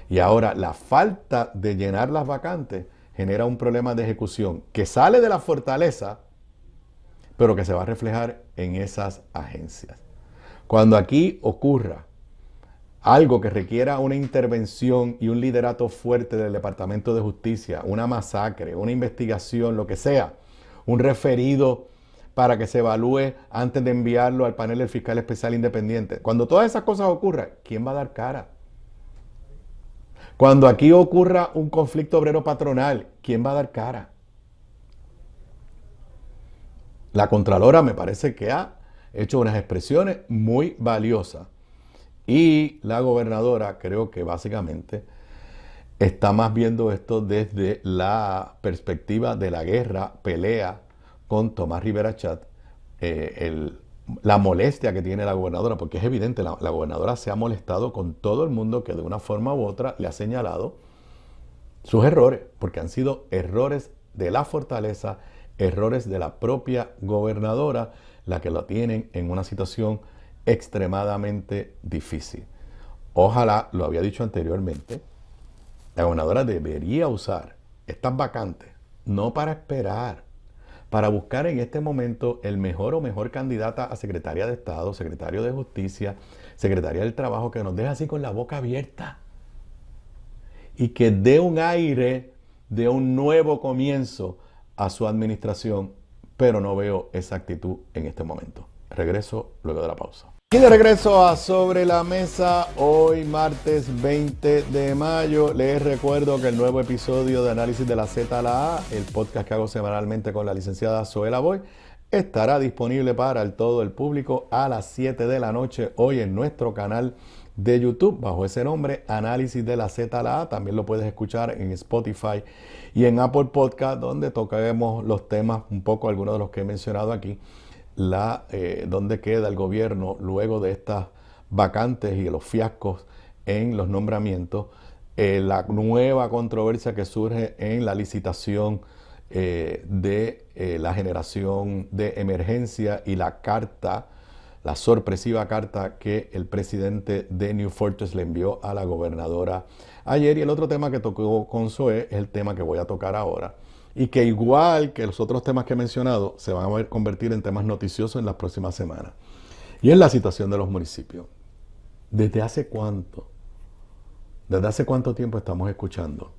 Speaker 1: Y ahora la falta de llenar las vacantes genera un problema de ejecución que sale de la fortaleza, pero que se va a reflejar en esas agencias. Cuando aquí ocurra algo que requiera una intervención y un liderato fuerte del Departamento de Justicia, una masacre, una investigación, lo que sea, un referido para que se evalúe antes de enviarlo al panel del fiscal especial independiente. Cuando todas esas cosas ocurran, ¿quién va a dar cara? Cuando aquí ocurra un conflicto obrero-patronal, ¿quién va a dar cara? La Contralora me parece que ha hecho unas expresiones muy valiosas y la gobernadora creo que básicamente está más viendo esto desde la perspectiva de la guerra, pelea con Tomás Rivera Chat, la molestia que tiene la gobernadora, porque es evidente, la gobernadora se ha molestado con todo el mundo que de una forma u otra le ha señalado sus errores, porque han sido errores de la fortaleza, errores de la propia gobernadora, la que lo tienen en una situación extremadamente difícil. Ojalá, lo había dicho anteriormente, la gobernadora debería usar estas vacantes, no para esperar, para buscar en este momento el mejor o mejor candidata a secretaria de Estado, secretario de Justicia, secretaria del Trabajo, que nos deje así con la boca abierta y que dé un aire de un nuevo comienzo a su administración, pero no veo esa actitud en este momento. Regreso luego de la pausa. Y de regreso a Sobre la Mesa, hoy martes 20 de mayo. Les recuerdo que el nuevo episodio de Análisis de la Z a la A, el podcast que hago semanalmente con la licenciada Zoela Boy, estará disponible para todo el público a las 7 de la noche hoy en nuestro canal de YouTube, bajo ese nombre, Análisis de la Z a la A. También lo puedes escuchar en Spotify y en Apple Podcast, donde tocaremos los temas, un poco algunos de los que he mencionado aquí. Dónde queda el gobierno luego de estas vacantes y de los fiascos en los nombramientos, la nueva controversia que surge en la licitación de la generación de emergencia y la sorpresiva carta que el presidente de New Fortress le envió a la gobernadora ayer. Y el otro tema que tocó con Zoe es el tema que voy a tocar ahora, y que igual que los otros temas que he mencionado, se van a convertir en temas noticiosos en las próximas semanas. Y es la situación de los municipios. ¿Desde hace cuánto tiempo estamos escuchando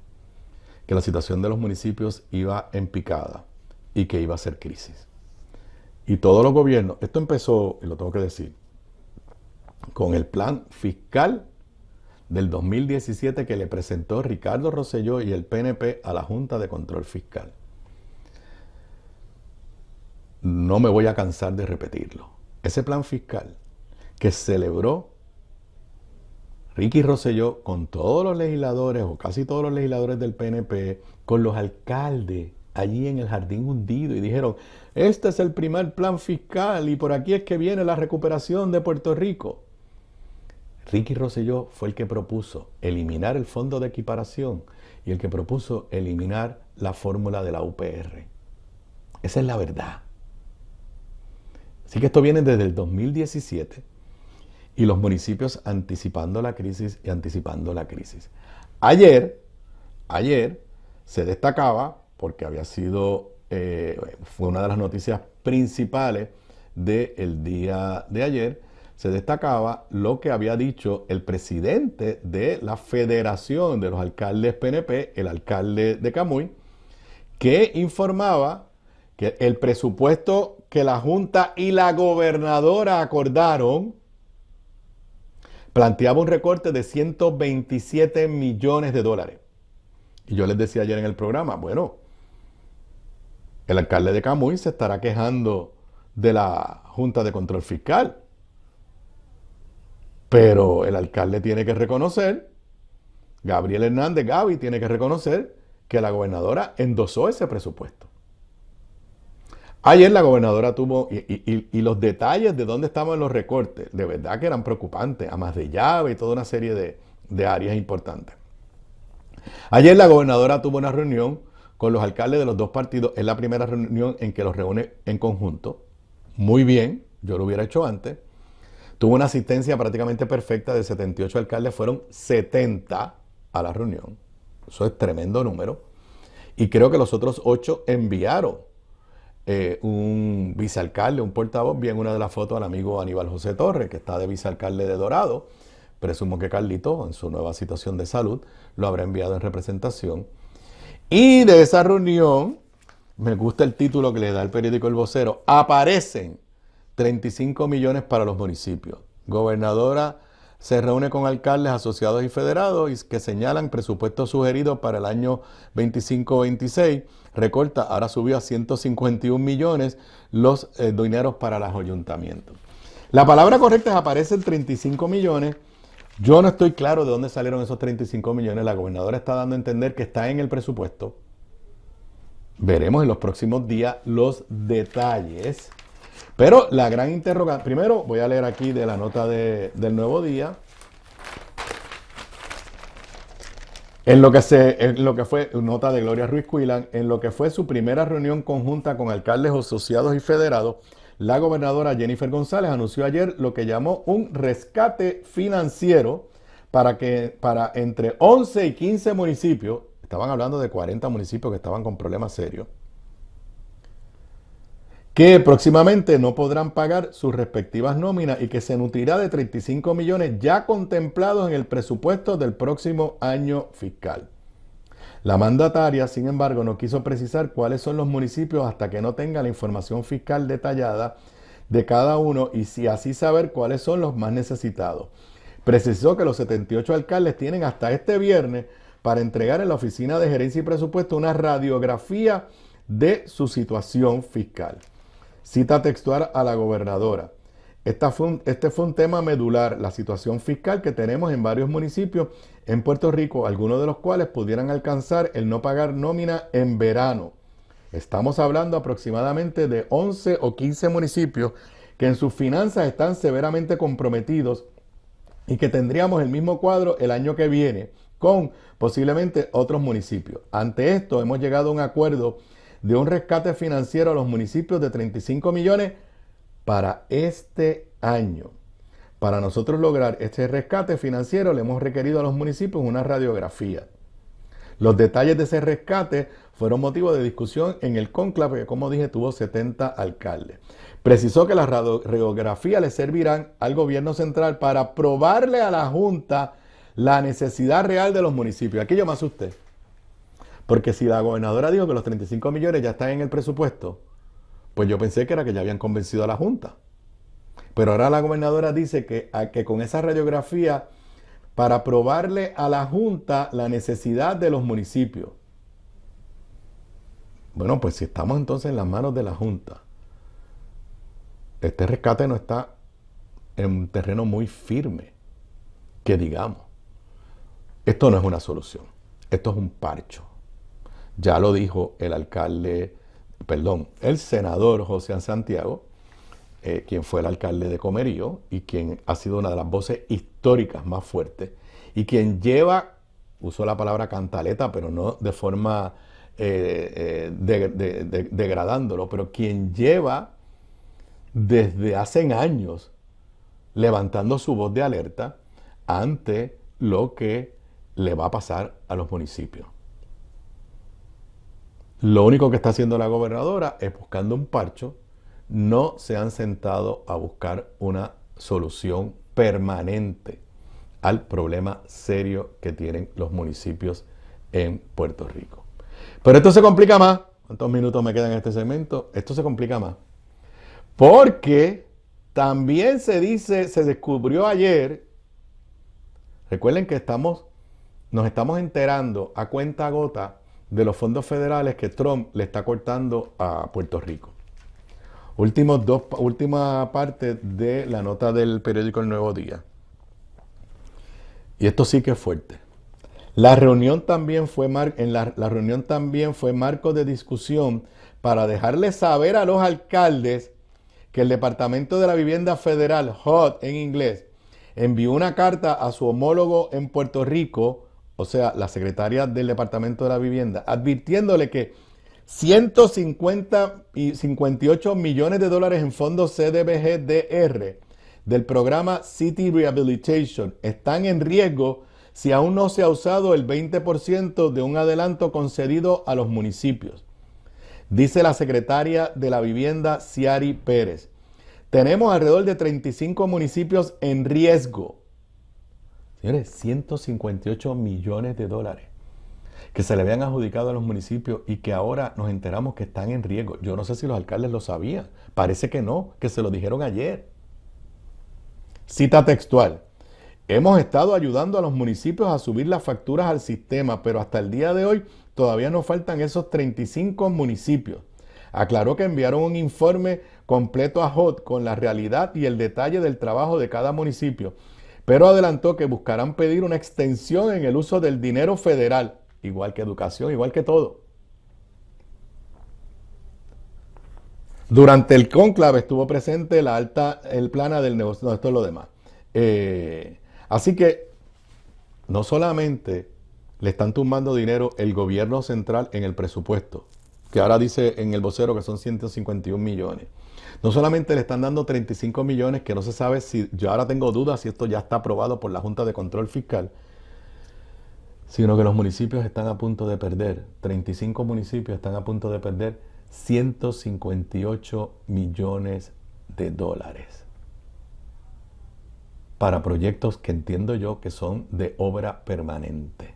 Speaker 1: que la situación de los municipios iba en picada y que iba a ser crisis? Y todos los gobiernos, esto empezó, y lo tengo que decir, con el plan fiscal del 2017 que le presentó Ricardo Rosselló y el PNP a la Junta de Control Fiscal. No me voy a cansar de repetirlo. Ese plan fiscal que celebró Ricky Rosselló con todos los legisladores, o casi todos los legisladores del PNP, con los alcaldes allí en el Jardín Hundido, y dijeron, este es el primer plan fiscal y por aquí es que viene la recuperación de Puerto Rico. Ricky Rosselló fue el que propuso eliminar el fondo de equiparación y el que propuso eliminar la fórmula de la UPR. Esa es la verdad. Así que esto viene desde el 2017 y los municipios anticipando la crisis y anticipando la crisis. Ayer se destacaba, porque había sido, fue una de las noticias principales del día de ayer, se destacaba lo que había dicho el presidente de la Federación de los Alcaldes PNP, el alcalde de Camuy, que informaba que el presupuesto que la Junta y la gobernadora acordaron planteaba un recorte de 127 millones de dólares. Y yo les decía ayer en el programa, bueno, el alcalde de Camuy se estará quejando de la Junta de Control Fiscal. Pero el alcalde tiene que reconocer, Gabriel Hernández, Gaby, tiene que reconocer que la gobernadora endosó ese presupuesto. Ayer la gobernadora tuvo, y los detalles de dónde estaban los recortes, de verdad que eran preocupantes, a más de llave y toda una serie de áreas importantes. Ayer la gobernadora tuvo una reunión con los alcaldes de los dos partidos. Es la primera reunión en que los reúne en conjunto. Muy bien, yo lo hubiera hecho antes. Tuvo una asistencia prácticamente perfecta de 78 alcaldes, fueron 70 a la reunión. Eso es tremendo número. Y creo que los otros 8 enviaron un vicealcalde, un portavoz. Vi en una de las fotos al amigo Aníbal José Torres, que está de vicealcalde de Dorado. Presumo que Carlito, en su nueva situación de salud, lo habrá enviado en representación. Y de esa reunión, me gusta el título que le da el periódico El Vocero, aparecen 35 millones para los municipios. Gobernadora se reúne con alcaldes asociados y federados y que señalan presupuesto sugerido para el año 25-26. Recorta, ahora subió a 151 millones los dineros para los ayuntamientos. La palabra correcta es aparecen 35 millones. Yo no estoy claro de dónde salieron esos 35 millones. La gobernadora está dando a entender que está en el presupuesto. Veremos en los próximos días los detalles. Pero la gran interrogante, primero voy a leer aquí de la nota del Nuevo Día. En lo que fue nota de Gloria Ruiz Cuilán, en lo que fue su primera reunión conjunta con alcaldes asociados y federados, la gobernadora Jennifer González anunció ayer lo que llamó un rescate financiero para entre 11 y 15 municipios, estaban hablando de 40 municipios que estaban con problemas serios, que próximamente no podrán pagar sus respectivas nóminas y que se nutrirá de 35 millones ya contemplados en el presupuesto del próximo año fiscal. La mandataria, sin embargo, no quiso precisar cuáles son los municipios hasta que no tenga la información fiscal detallada de cada uno y si así saber cuáles son los más necesitados. Precisó que los 78 alcaldes tienen hasta este viernes para entregar en la Oficina de Gerencia y Presupuesto una radiografía de su situación fiscal. Cita textual a la gobernadora. Este fue un tema medular, la situación fiscal que tenemos en varios municipios en Puerto Rico, algunos de los cuales pudieran alcanzar el no pagar nómina en verano. Estamos hablando aproximadamente de 11 o 15 municipios que en sus finanzas están severamente comprometidos y que tendríamos el mismo cuadro el año que viene con posiblemente otros municipios. Ante esto hemos llegado a un acuerdo de un rescate financiero a los municipios de 35 millones para este año. Para nosotros lograr este rescate financiero le hemos requerido a los municipios una radiografía. Los detalles de ese rescate fueron motivo de discusión en el cónclave que, como dije, tuvo 70 alcaldes. Precisó que las radiografías le servirán al gobierno central para probarle a la Junta la necesidad real de los municipios. Aquí yo me asusté. Porque si la gobernadora dijo que los 35 millones ya están en el presupuesto, pues yo pensé que era que ya habían convencido a la Junta. Pero ahora la gobernadora dice que con esa radiografía, para probarle a la Junta la necesidad de los municipios. Bueno, pues si estamos entonces en las manos de la Junta, este rescate no está en un terreno muy firme, que digamos. Esto no es una solución, esto es un parcho. Ya lo dijo el senador José Santiago, quien fue el alcalde de Comerío y quien ha sido una de las voces históricas más fuertes y quien usó la palabra cantaleta, pero no de forma degradándolo, pero quien lleva desde hace años levantando su voz de alerta ante lo que le va a pasar a los municipios. Lo único que está haciendo la gobernadora es buscando un parcho. No se han sentado a buscar una solución permanente al problema serio que tienen los municipios en Puerto Rico. Pero esto se complica más. ¿Cuántos minutos me quedan en este segmento? Esto se complica más. Porque también se descubrió ayer, recuerden que nos estamos enterando a cuenta gota de los fondos federales que Trump le está cortando a Puerto Rico. Última parte de la nota del periódico El Nuevo Día. Y esto sí que es fuerte. La reunión también fue marco de discusión para dejarles saber a los alcaldes que el Departamento de la Vivienda Federal, HUD en inglés, envió una carta a su homólogo en Puerto Rico, o sea, la secretaria del Departamento de la Vivienda, advirtiéndole que 158 millones de dólares en fondos CDBG-DR del programa City Rehabilitation están en riesgo si aún no se ha usado el 20% de un adelanto concedido a los municipios. Dice la secretaria de la Vivienda, Ciari Pérez. Tenemos alrededor de 35 municipios en riesgo. Señores, 158 millones de dólares que se le habían adjudicado a los municipios y que ahora nos enteramos que están en riesgo. Yo no sé si los alcaldes lo sabían. Parece que no, que se lo dijeron ayer. Cita textual. Hemos estado ayudando a los municipios a subir las facturas al sistema, pero hasta el día de hoy todavía nos faltan esos 35 municipios. Aclaró que enviaron un informe completo a HUD con la realidad y el detalle del trabajo de cada municipio, pero adelantó que buscarán pedir una extensión en el uso del dinero federal, igual que educación, igual que todo. Durante el cónclave estuvo presente el plana del negocio. No, esto es lo demás. Así que no solamente le están tumbando dinero el gobierno central en el presupuesto, que ahora dice en el vocero que son 151 millones. No solamente le están dando 35 millones, que no se sabe si, yo ahora tengo dudas si esto ya está aprobado por la Junta de Control Fiscal, sino que los municipios están a punto de perder, 35 municipios están a punto de perder 158 millones de dólares para proyectos que entiendo yo que son de obra permanente.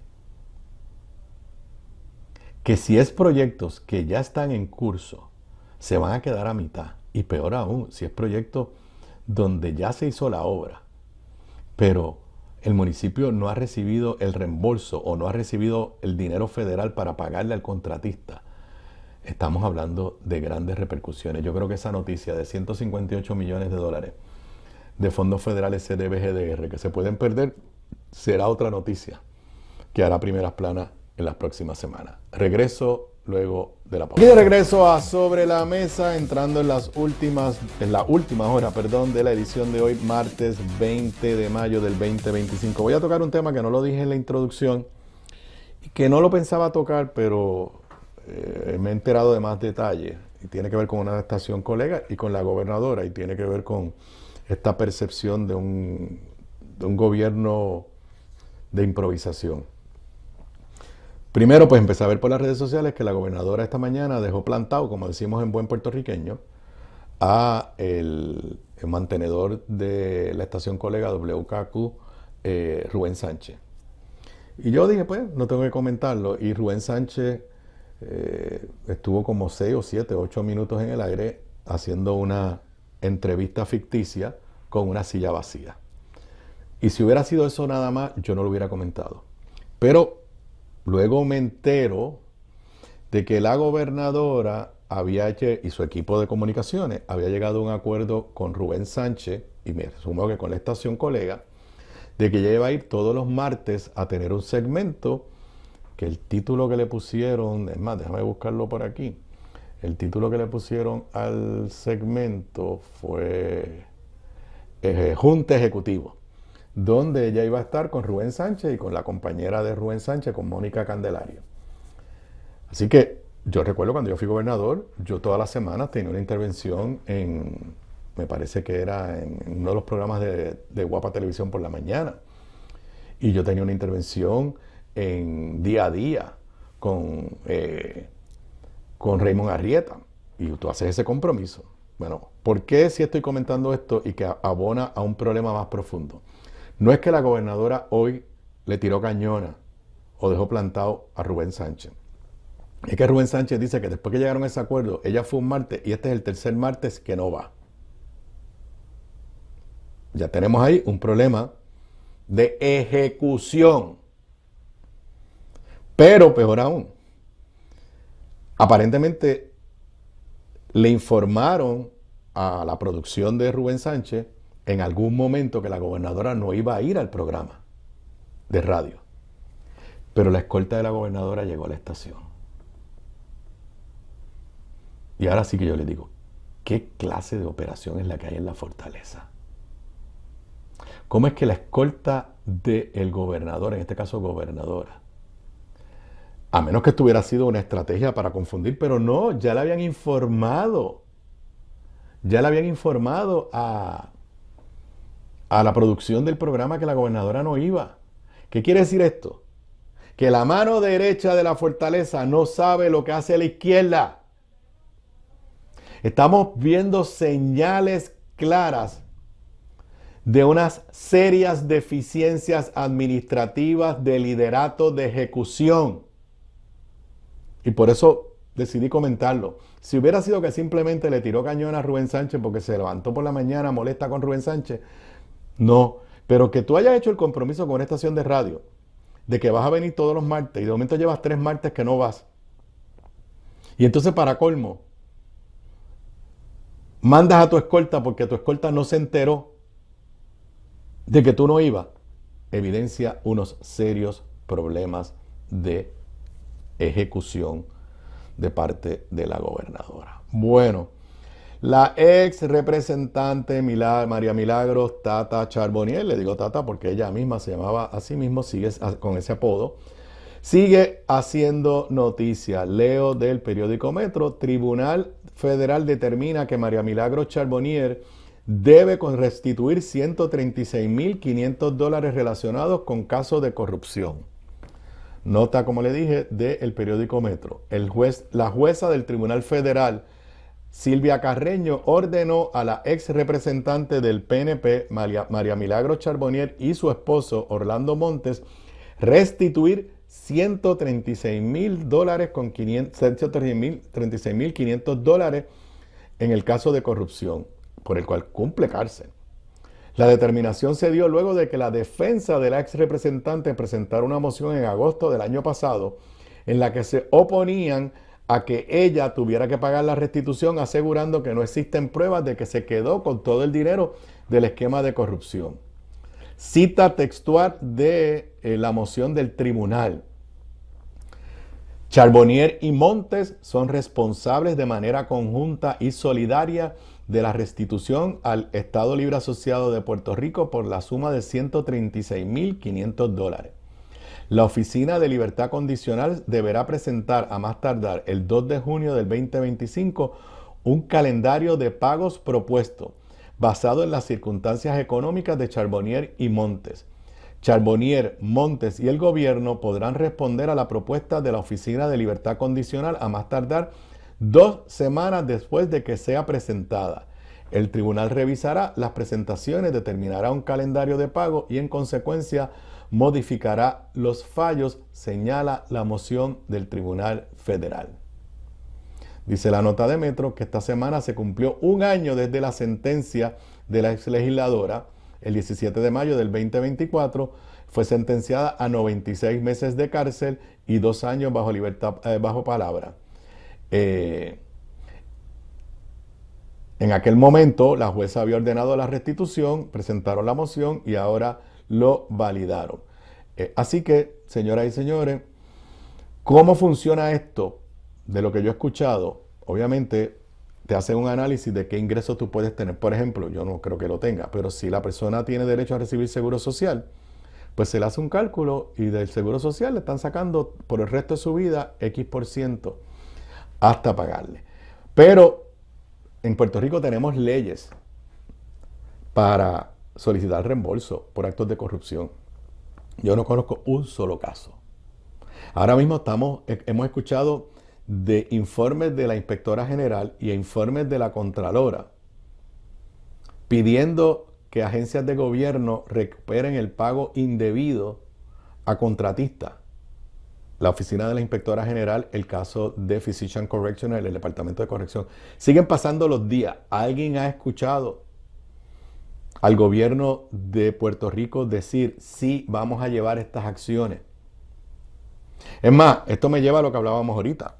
Speaker 1: Que si es proyectos que ya están en curso, se van a quedar a mitad. Y peor aún, si es proyecto donde ya se hizo la obra, pero el municipio no ha recibido el reembolso o no ha recibido el dinero federal para pagarle al contratista, estamos hablando de grandes repercusiones. Yo creo que esa noticia de 158 millones de dólares de fondos federales CDBG-DR que se pueden perder será otra noticia que hará primeras planas en las próximas semanas. Regreso luego de la pausa. Y de regreso a Sobre la Mesa, entrando en la última hora de la edición de hoy, martes 20 de mayo del 2025. Voy a tocar un tema que no lo dije en la introducción y que no lo pensaba tocar, pero me he enterado de más detalles. Y tiene que ver con una estación colega y con la gobernadora, y tiene que ver con esta percepción de un gobierno de improvisación. Primero, pues empecé a ver por las redes sociales que la gobernadora esta mañana dejó plantado, como decimos en buen puertorriqueño, a el mantenedor de la estación colega WKQ, Rubén Sánchez. Y yo dije, pues, no tengo que comentarlo. Y Rubén Sánchez estuvo como 6 o 7, 8 minutos en el aire haciendo una entrevista ficticia con una silla vacía. Y si hubiera sido eso nada más, yo no lo hubiera comentado. Pero luego me entero de que la gobernadora y su equipo de comunicaciones había llegado a un acuerdo con Rubén Sánchez, y me sumo que con la estación colega, de que ella iba a ir todos los martes a tener un segmento que el título que le pusieron, es más, déjame buscarlo por aquí, el título que le pusieron al segmento fue Junta Ejecutivo, donde ella iba a estar con Rubén Sánchez y con la compañera de Rubén Sánchez, con Mónica Candelario. Así que yo recuerdo cuando yo fui gobernador, yo todas las semanas tenía una intervención en me parece que era en uno de los programas de Guapa Televisión por la mañana. Y yo tenía una intervención en Día a Día con Raymond Arrieta. Y tú haces ese compromiso. Bueno, ¿por qué si estoy comentando esto y que abona a un problema más profundo? No es que la gobernadora hoy le tiró cañona o dejó plantado a Rubén Sánchez. Es que Rubén Sánchez dice que después que llegaron a ese acuerdo, ella fue un martes y este es el tercer martes que no va. Ya tenemos ahí un problema de ejecución. Pero peor aún, aparentemente le informaron a la producción de Rubén Sánchez en algún momento que la gobernadora no iba a ir al programa de radio. Pero la escolta de la gobernadora llegó a la estación. Y ahora sí que yo les digo, ¿qué clase de operación es la que hay en la fortaleza? ¿Cómo es que la escolta del gobernador, en este caso gobernadora, a menos que esto hubiera sido una estrategia para confundir, pero no, ya le habían informado. Ya le habían informado a la producción del programa que la gobernadora no iba. ¿Qué quiere decir esto? Que la mano derecha de la fortaleza no sabe lo que hace la izquierda. Estamos viendo señales claras de unas serias deficiencias administrativas de liderato de ejecución. Y por eso decidí comentarlo. Si hubiera sido que simplemente le tiró cañón a Rubén Sánchez porque se levantó por la mañana molesta con Rubén Sánchez, no. Pero que tú hayas hecho el compromiso con una estación de radio de que vas a venir todos los martes y de momento llevas 3 martes que no vas. Y entonces para colmo, mandas a tu escolta porque tu escolta no se enteró de que tú no ibas, evidencia unos serios problemas de ejecución de parte de la gobernadora. Bueno, la ex representante María Milagros Tata Charbonnier, le digo Tata porque ella misma se llamaba así mismo, sigue con ese apodo, sigue haciendo noticia. Leo del periódico Metro, Tribunal Federal determina que María Milagros Charbonnier debe restituir $136,500 relacionados con casos de corrupción. Nota, como le dije, del periódico Metro. La jueza del Tribunal Federal, Silvia Carreño, ordenó a la ex representante del PNP, María Milagros Charbonnier, y su esposo, Orlando Montes, restituir $136,500 en el caso de corrupción, por el cual cumple cárcel. La determinación se dio luego de que la defensa de la ex representante presentara una moción en agosto del año pasado en la que se oponían a que ella tuviera que pagar la restitución, asegurando que no existen pruebas de que se quedó con todo el dinero del esquema de corrupción. Cita textual de la moción del tribunal. Charbonnier y Montes son responsables de manera conjunta y solidaria de la restitución al Estado Libre Asociado de Puerto Rico por la suma de $136,500. La Oficina de Libertad Condicional deberá presentar a más tardar el 2 de junio del 2025 un calendario de pagos propuesto basado en las circunstancias económicas de Charbonnier y Montes. Charbonnier, Montes y el gobierno podrán responder a la propuesta de la Oficina de Libertad Condicional a más tardar 2 semanas después de que sea presentada. El tribunal revisará las presentaciones, determinará un calendario de pago y en consecuencia modificará los fallos, señala la moción del Tribunal Federal. Dice la nota de Metro que esta semana se cumplió 1 año desde la sentencia de la exlegisladora. El 17 de mayo del 2024 fue sentenciada a 96 meses de cárcel y 2 años bajo libertad, bajo palabra. En aquel momento la jueza había ordenado la restitución, presentaron la moción y ahora lo validaron. Así que, señoras y señores, ¿cómo funciona esto? De lo que yo he escuchado, obviamente te hacen un análisis de qué ingresos tú puedes tener. Por ejemplo, yo no creo que lo tenga, pero si la persona tiene derecho a recibir seguro social, pues se le hace un cálculo y del seguro social le están sacando por el resto de su vida X% hasta pagarle. Pero en Puerto Rico tenemos leyes para solicitar reembolso por actos de corrupción. Yo no conozco un solo caso. Ahora mismo hemos escuchado de informes de la Inspectora General y informes de la Contralora pidiendo que agencias de gobierno recuperen el pago indebido a contratistas. La Oficina de la Inspectora General, el caso de Physician Correctional, el Departamento de Corrección. Siguen pasando los días. ¿Alguien ha escuchado al gobierno de Puerto Rico decir, sí, vamos a llevar estas acciones? Es más, esto me lleva a lo que hablábamos ahorita.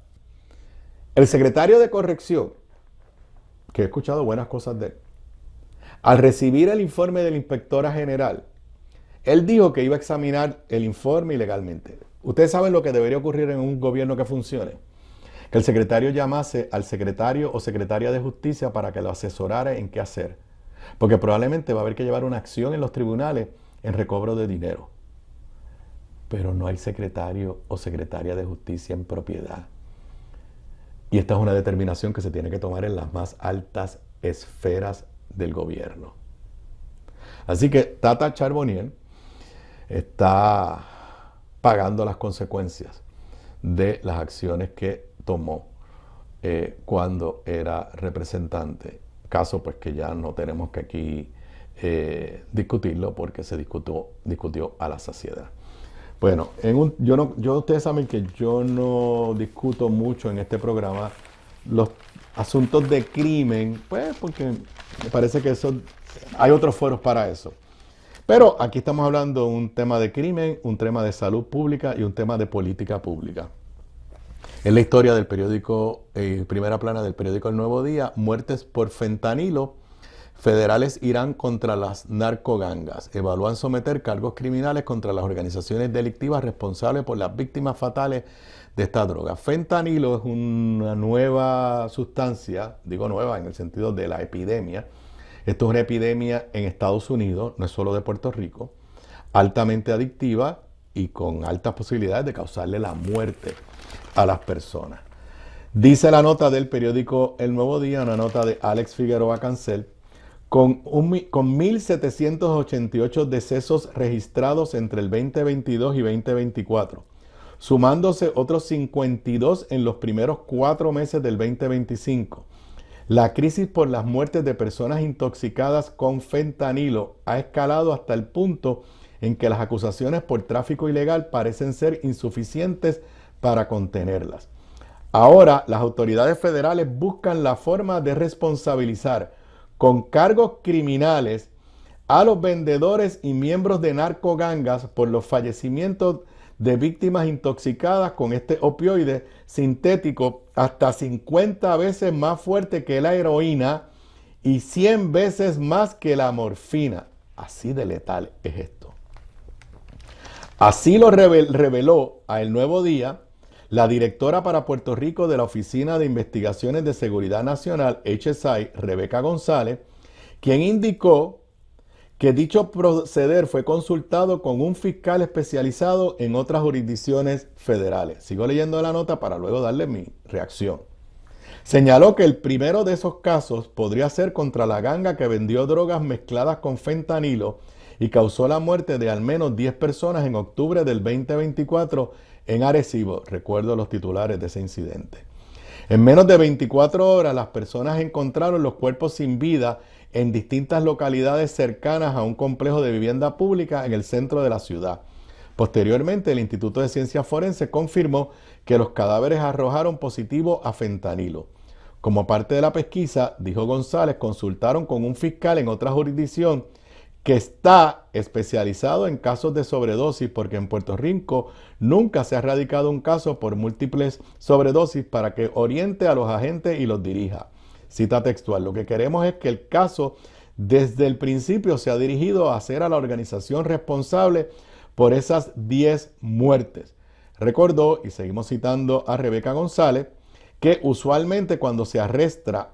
Speaker 1: El secretario de Corrección, que he escuchado buenas cosas de él, al recibir el informe de la Inspectora General, él dijo que iba a examinar el informe ilegalmente. Ustedes saben lo que debería ocurrir en un gobierno que funcione. Que el secretario llamase al secretario o secretaria de Justicia para que lo asesorara en qué hacer. Porque probablemente va a haber que llevar una acción en los tribunales en recobro de dinero. Pero no hay secretario o secretaria de Justicia en propiedad. Y esta es una determinación que se tiene que tomar en las más altas esferas del gobierno. Así que Tata Charbonnier está pagando las consecuencias de las acciones que tomó cuando era representante. Caso pues que ya no tenemos que aquí discutirlo porque se discutió a la saciedad. Bueno, ustedes saben que yo no discuto mucho en este programa los asuntos de crimen, pues porque me parece que hay otros foros para eso. Pero aquí estamos hablando de un tema de crimen, un tema de salud pública y un tema de política pública. Es la historia del periódico, primera plana del periódico El Nuevo Día, muertes por fentanilo. Federales irán contra las narcogangas. Evalúan someter cargos criminales contra las organizaciones delictivas responsables por las víctimas fatales de esta droga. Fentanilo es una nueva sustancia, digo nueva en el sentido de la epidemia. Esto es una epidemia en Estados Unidos, no es solo de Puerto Rico, altamente adictiva y con altas posibilidades de causarle la muerte a las personas. Dice la nota del periódico El Nuevo Día, una nota de Alex Figueroa Cancel, con 1.788 decesos registrados entre el 2022 y 2024, sumándose otros 52 en los primeros 4 meses del 2025. La crisis por las muertes de personas intoxicadas con fentanilo ha escalado hasta el punto en que las acusaciones por tráfico ilegal parecen ser insuficientes para contenerlas. Ahora, las autoridades federales buscan la forma de responsabilizar con cargos criminales a los vendedores y miembros de narcogangas por los fallecimientos de víctimas intoxicadas con este opioide sintético hasta 50 veces más fuerte que la heroína y 100 veces más que la morfina. Así de letal es esto. Así lo reveló a El Nuevo Día la directora para Puerto Rico de la Oficina de Investigaciones de Seguridad Nacional, HSI, Rebeca González, quien indicó que dicho proceder fue consultado con un fiscal especializado en otras jurisdicciones federales. Sigo leyendo la nota para luego darle mi reacción. Señaló que el primero de esos casos podría ser contra la ganga que vendió drogas mezcladas con fentanilo y causó la muerte de al menos 10 personas en octubre del 2024 en Arecibo. Recuerdo los titulares de ese incidente. En menos de 24 horas, las personas encontraron los cuerpos sin vida en distintas localidades cercanas a un complejo de vivienda pública en el centro de la ciudad. Posteriormente, el Instituto de Ciencias Forenses confirmó que los cadáveres arrojaron positivo a fentanilo. Como parte de la pesquisa, dijo González, consultaron con un fiscal en otra jurisdicción que está especializado en casos de sobredosis, porque en Puerto Rico nunca se ha radicado un caso por múltiples sobredosis para que oriente a los agentes y los dirija. Cita textual: lo que queremos es que el caso desde el principio se ha dirigido a hacer a la organización responsable por esas 10 muertes. Recordó, y seguimos citando a Rebeca González, que usualmente cuando se arresta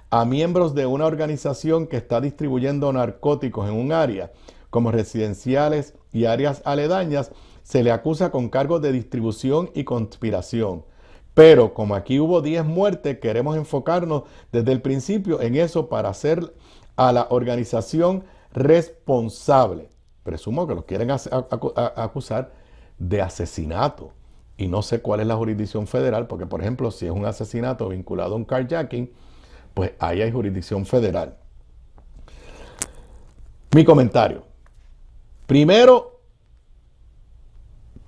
Speaker 1: a miembros de una organización que está distribuyendo narcóticos en un área, como residenciales y áreas aledañas, se le acusa con cargos de distribución y conspiración. Pero como aquí hubo 10 muertes, queremos enfocarnos desde el principio en eso para hacer a la organización responsable. Presumo que los quieren acusar de asesinato. Y no sé cuál es la jurisdicción federal, porque, por ejemplo, si es un asesinato vinculado a un carjacking, pues ahí hay jurisdicción federal. Mi comentario. Primero,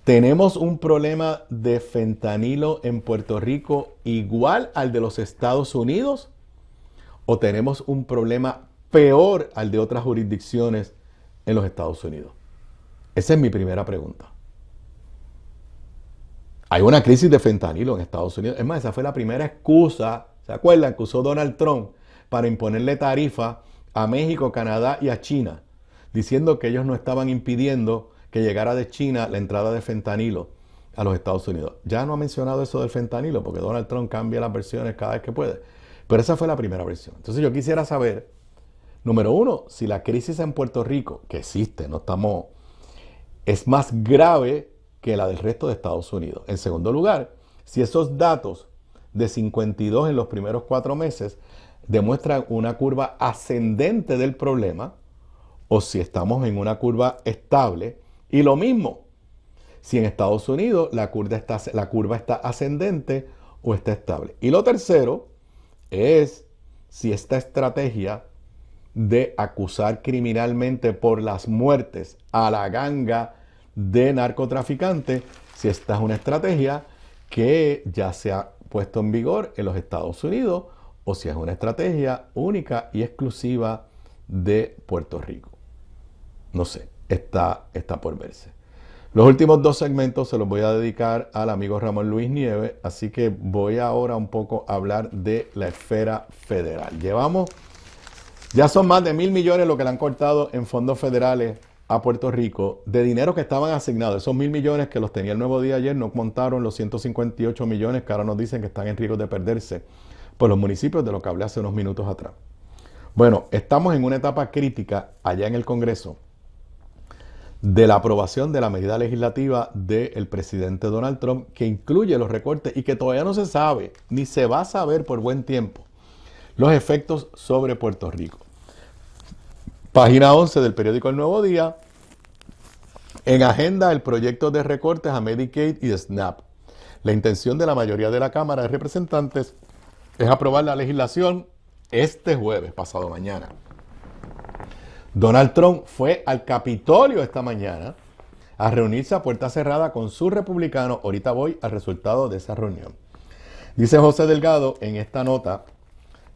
Speaker 1: tenemos un problema de fentanilo en Puerto Rico igual al de los Estados Unidos, o tenemos un problema peor al de otras jurisdicciones en los Estados Unidos. Esa es mi primera pregunta. Hay una crisis de fentanilo en Estados Unidos. Es más, esa fue la primera excusa, ¿se acuerdan? Que usó Donald Trump para imponerle tarifa a México, Canadá y a China, diciendo que ellos no estaban impidiendo que llegara de China la entrada de fentanilo a los Estados Unidos. Ya no ha mencionado eso del fentanilo, porque Donald Trump cambia las versiones cada vez que puede. Pero esa fue la primera versión. Entonces yo quisiera saber, número uno, si la crisis en Puerto Rico, que existe, es más grave que la del resto de Estados Unidos. En segundo lugar, si esos datos de 52 en los primeros 4 meses demuestran una curva ascendente del problema, o si estamos en una curva estable. Y lo mismo, si en Estados Unidos la curva está ascendente o está estable. Y lo tercero es si esta estrategia de acusar criminalmente por las muertes a la ganga de narcotraficantes, si esta es una estrategia que ya se ha puesto en vigor en los Estados Unidos, o si es una estrategia única y exclusiva de Puerto Rico. No sé, está por verse. Los últimos 2 segmentos se los voy a dedicar al amigo Ramón Luis Nieves, así que voy ahora un poco a hablar de la esfera federal. Ya son más de 1,000 millones lo que le han cortado en fondos federales a Puerto Rico de dinero que estaban asignados. Esos 1,000 millones que los tenía el Nuevo Día ayer no montaron los 158 millones que ahora nos dicen que están en riesgo de perderse por los municipios, de lo que hablé hace unos minutos atrás. Bueno, estamos en una etapa crítica allá en el Congreso de la aprobación de la medida legislativa del presidente Donald Trump, que incluye los recortes y que todavía no se sabe, ni se va a saber por buen tiempo, los efectos sobre Puerto Rico. Página 11 del periódico El Nuevo Día. En agenda, el proyecto de recortes a Medicaid y SNAP. La intención de la mayoría de la Cámara de Representantes es aprobar la legislación este jueves, pasado mañana. Donald Trump fue al Capitolio esta mañana a reunirse a puerta cerrada con sus republicanos. Ahorita voy al resultado de esa reunión. Dice José Delgado en esta nota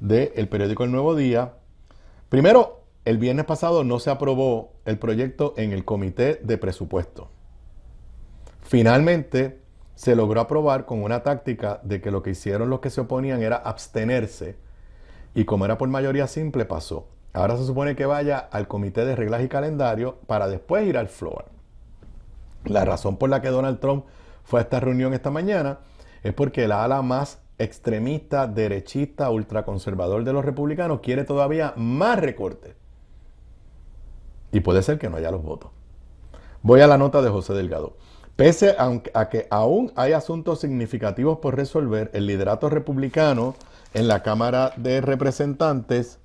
Speaker 1: del periódico El Nuevo Día. Primero, el viernes pasado no se aprobó el proyecto en el Comité de Presupuesto. Finalmente se logró aprobar con una táctica de que lo que hicieron los que se oponían era abstenerse, y como era por mayoría simple, pasó. Ahora se supone que vaya al Comité de Reglas y Calendario para después ir al floor. La razón por la que Donald Trump fue a esta reunión esta mañana es porque la ala más extremista, derechista, ultraconservador de los republicanos quiere todavía más recortes. Y puede ser que no haya los votos. Voy a la nota de José Delgado. Pese a que aún hay asuntos significativos por resolver, el liderato republicano en la Cámara de Representantes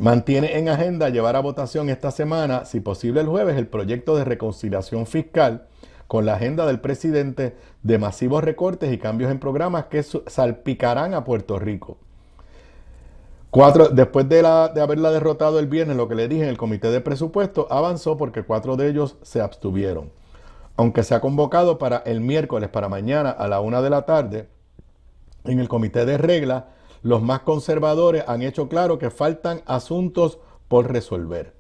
Speaker 1: mantiene en agenda llevar a votación esta semana, si posible el jueves, el proyecto de reconciliación fiscal con la agenda del presidente de masivos recortes y cambios en programas que salpicarán a Puerto Rico. Después de haberla derrotado el viernes, lo que le dije en el Comité de Presupuesto, avanzó porque 4 de ellos se abstuvieron. Aunque se ha convocado para el miércoles, para mañana a la 1 de la tarde, en el Comité de Reglas, los más conservadores han hecho claro que faltan asuntos por resolver.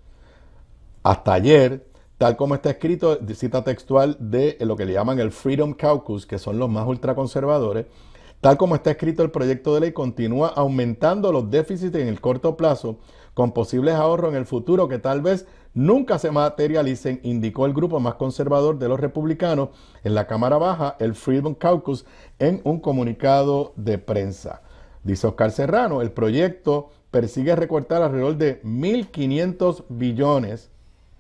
Speaker 1: Hasta ayer, tal como está escrito, cita textual de lo que le llaman el Freedom Caucus, que son los más ultraconservadores, tal como está escrito el proyecto de ley, continúa aumentando los déficits en el corto plazo, con posibles ahorros en el futuro que tal vez nunca se materialicen, indicó el grupo más conservador de los republicanos en la Cámara Baja, el Freedom Caucus, en un comunicado de prensa. Dice Oscar Serrano, el proyecto persigue recortar alrededor de 1.500 billones,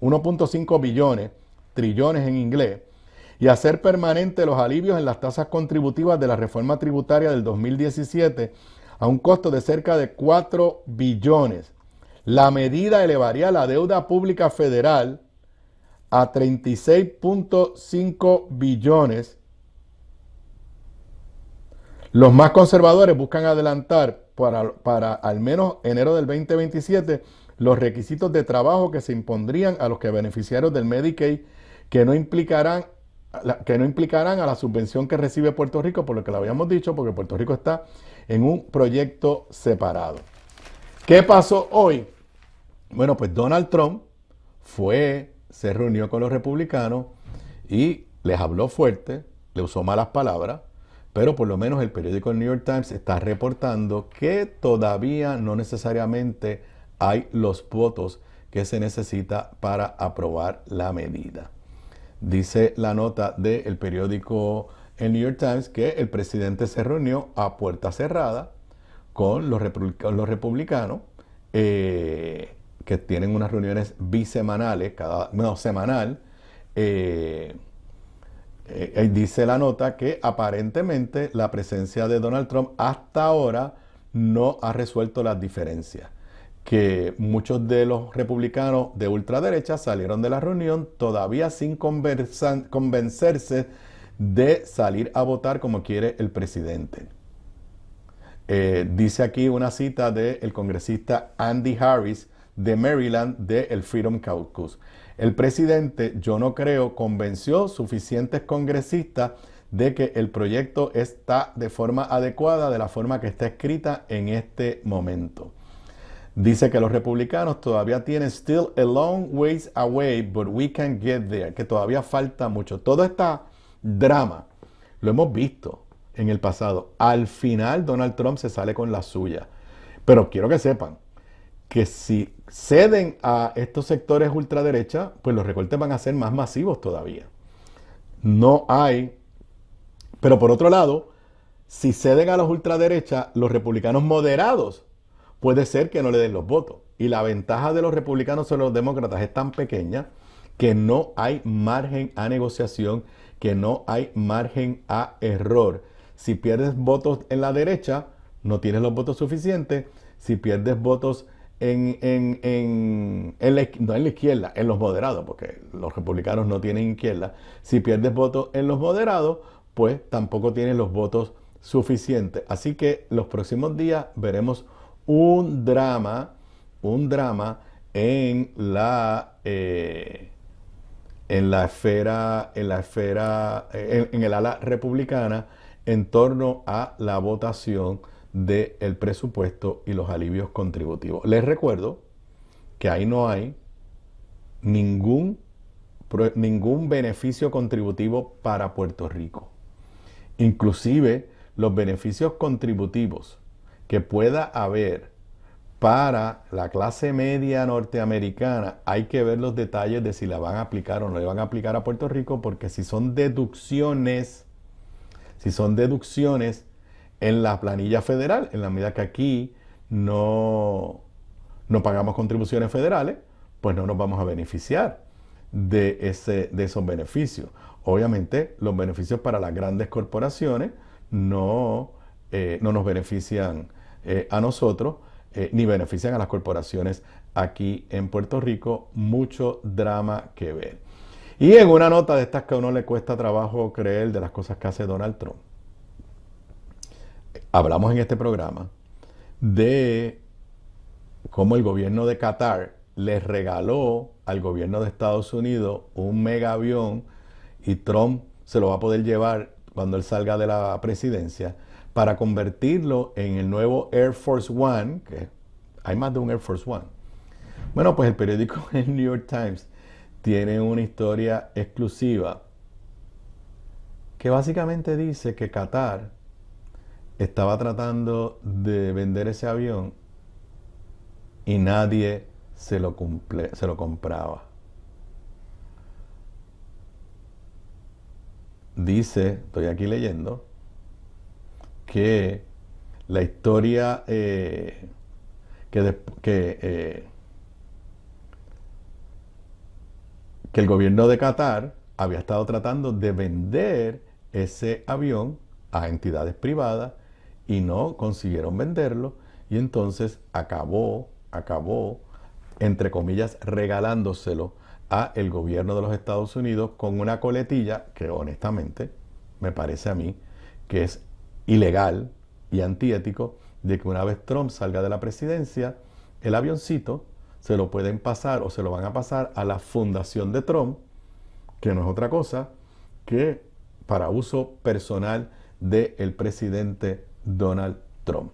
Speaker 1: 1.5 billones, trillones en inglés, y hacer permanente los alivios en las tasas contributivas de la reforma tributaria del 2017, a un costo de cerca de 4 billones. La medida elevaría la deuda pública federal a 36.5 billones. Los más conservadores buscan adelantar para al menos enero del 2027 los requisitos de trabajo que se impondrían a los beneficiarios del Medicaid que no implicarán a la subvención que recibe Puerto Rico, por lo que lo habíamos dicho, porque Puerto Rico está en un proyecto separado. ¿Qué pasó hoy? Bueno, pues Donald Trump se reunió con los republicanos y les habló fuerte, le usó malas palabras, pero por lo menos el periódico New York Times está reportando que todavía no necesariamente hay los votos que se necesita para aprobar la medida. Dice la nota del periódico el New York Times que el presidente se reunió a puerta cerrada con los republicanos, que tienen unas reuniones bisemanales, semanal. Dice la nota que aparentemente la presencia de Donald Trump hasta ahora no ha resuelto las diferencias, que muchos de los republicanos de ultraderecha salieron de la reunión todavía sin convencerse de salir a votar como quiere el presidente. Dice aquí una cita del congresista Andy Harris de Maryland del Freedom Caucus. El presidente, yo no creo, convenció suficientes congresistas de que el proyecto está de forma adecuada, de la forma que está escrita en este momento. Dice que los republicanos todavía tienen still a long ways away, but we can get there, que todavía falta mucho. Todo este drama lo hemos visto en el pasado. Al final Donald Trump se sale con la suya. Pero quiero que sepan que si ceden a estos sectores ultraderecha, pues los recortes van a ser más masivos todavía. No hay... Pero por otro lado, si ceden a los ultraderecha, los republicanos moderados, puede ser que no le den los votos. Y la ventaja de los republicanos sobre los demócratas es tan pequeña que no hay margen a negociación, que no hay margen a error. Si pierdes votos en la derecha, no tienes los votos suficientes. Si pierdes votos no en la izquierda, en los moderados, porque los republicanos no tienen izquierda. Si pierdes votos en los moderados, pues tampoco tienes los votos suficientes. Así que los próximos días veremos un drama en el ala republicana en torno a la votación del presupuesto y los alivios contributivos. Les recuerdo que ahí no hay ningún beneficio contributivo para Puerto Rico. Inclusive los beneficios contributivos que pueda haber para la clase media norteamericana, hay que ver los detalles de si la van a aplicar o no le van a aplicar a Puerto Rico, porque si son deducciones en la planilla federal, en la medida que aquí no pagamos contribuciones federales, pues no nos vamos a beneficiar de esos beneficios. Obviamente, los beneficios para las grandes corporaciones no nos benefician a nosotros, ni benefician a las corporaciones aquí en Puerto Rico. Mucho drama que ver. Y en una nota de estas que a uno le cuesta trabajo creer, de las cosas que hace Donald Trump, hablamos en este programa de cómo el gobierno de Qatar le regaló al gobierno de Estados Unidos un mega avión, y Trump se lo va a poder llevar cuando él salga de la presidencia, para convertirlo en el nuevo Air Force One, que hay más de un Air Force One. Bueno, pues el periódico el New York Times tiene una historia exclusiva que básicamente dice que Qatar estaba tratando de vender ese avión y nadie se lo compraba. Dice, estoy aquí leyendo, que la historia que el gobierno de Qatar había estado tratando de vender ese avión a entidades privadas y no consiguieron venderlo, y entonces acabó, entre comillas, regalándoselo a el gobierno de los Estados Unidos con una coletilla que honestamente me parece a mí que es ilegal y antiético, de que una vez Trump salga de la presidencia, el avioncito se lo pueden pasar o se lo van a pasar a la fundación de Trump, que no es otra cosa que para uso personal del presidente Donald Trump.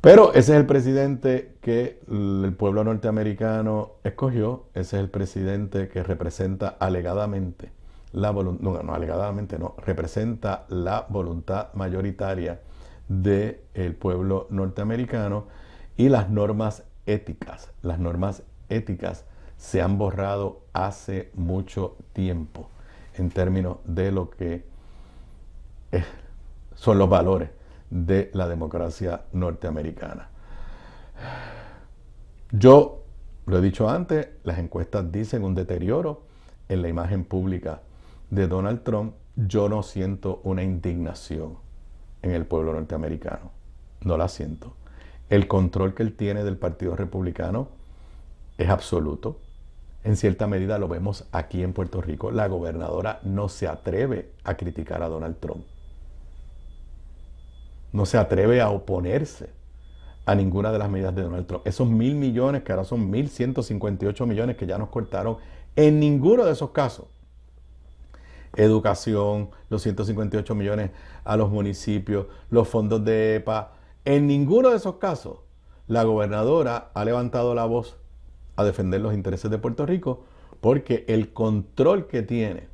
Speaker 1: Pero ese es el presidente que el pueblo norteamericano escogió, ese es el presidente que representa alegadamente la voluntad, representa la voluntad mayoritaria del pueblo norteamericano, y las normas éticas se han borrado hace mucho tiempo en términos de lo que son los valores de la democracia norteamericana. Yo lo he dicho antes, las encuestas dicen un deterioro en la imagen pública de Donald Trump. Yo no siento una indignación en el pueblo norteamericano, no la siento. El control que él tiene del Partido Republicano es absoluto. En cierta medida lo vemos aquí en Puerto Rico. La gobernadora no se atreve a criticar a Donald Trump. No se atreve a oponerse a ninguna de las medidas de Donald Trump. Esos 1.000 millones, que ahora son 1.158 millones que ya nos cortaron, en ninguno de esos casos. Educación, los 158 millones a los municipios, los fondos de EPA. En ninguno de esos casos la gobernadora ha levantado la voz a defender los intereses de Puerto Rico, porque el control que tiene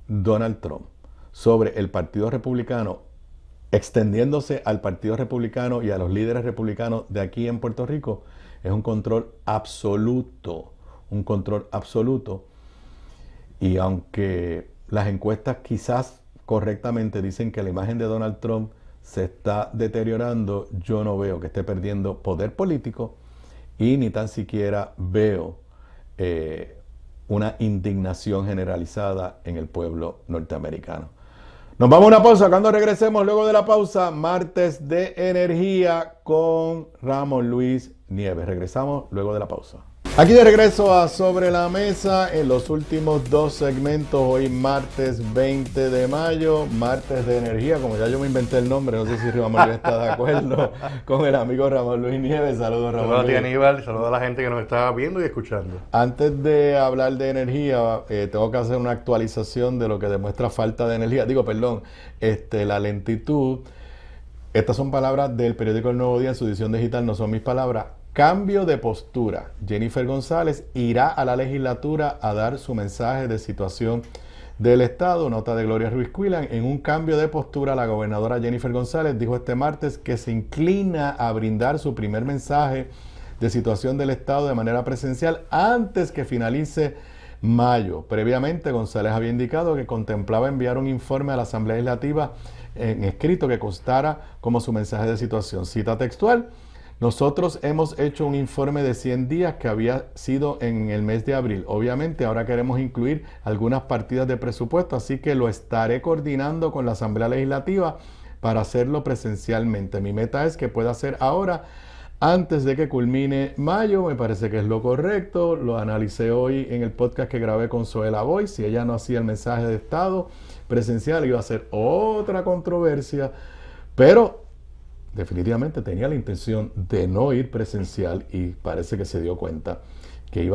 Speaker 1: Donald Trump sobre el Partido Republicano, extendiéndose al Partido Republicano y a los líderes republicanos de aquí en Puerto Rico, es un control absoluto, Y aunque las encuestas quizás correctamente dicen que la imagen de Donald Trump se está deteriorando, yo no veo que esté perdiendo poder político, y ni tan siquiera veo una indignación generalizada en el pueblo norteamericano. Nos vamos a una pausa. Cuando regresemos luego de la pausa, martes de energía con Ramón Luis Nieves. Regresamos luego de la pausa. Aquí de regreso a Sobre la Mesa en los últimos dos segmentos. Hoy martes 20 de mayo, martes de energía, como ya yo me inventé el nombre, no sé si Ramón Luis está de acuerdo con el amigo Ramón Luis Nieves. Saludos, Ramón.
Speaker 12: Saludos a ti, Aníbal, saludos a la gente que nos está viendo y escuchando.
Speaker 1: Antes de hablar de energía, tengo que hacer una actualización de lo que demuestra falta de energía. La lentitud. Estas son palabras del periódico El Nuevo Día en su edición digital, no son mis palabras. Cambio de postura. Jennifer González irá a la legislatura a dar su mensaje de situación del Estado. Nota de Gloria Ruiz Cuilan. En un cambio de postura, la gobernadora Jennifer González dijo este martes que se inclina a brindar su primer mensaje de situación del Estado de manera presencial antes que finalice mayo. Previamente, González había indicado que contemplaba enviar un informe a la Asamblea Legislativa en escrito que constara como su mensaje de situación. Cita textual: nosotros hemos hecho un informe de 100 días que había sido en el mes de abril. Obviamente ahora queremos incluir algunas partidas de presupuesto, así que lo estaré coordinando con la Asamblea Legislativa para hacerlo presencialmente. Mi meta es que pueda ser ahora, antes de que culmine mayo. Me parece que es lo correcto. Lo analicé hoy en el podcast que grabé con Zoela Boy. Si ella no hacía el mensaje de Estado presencial, iba a ser otra controversia, pero definitivamente tenía la intención de no ir presencial, y parece que se dio cuenta que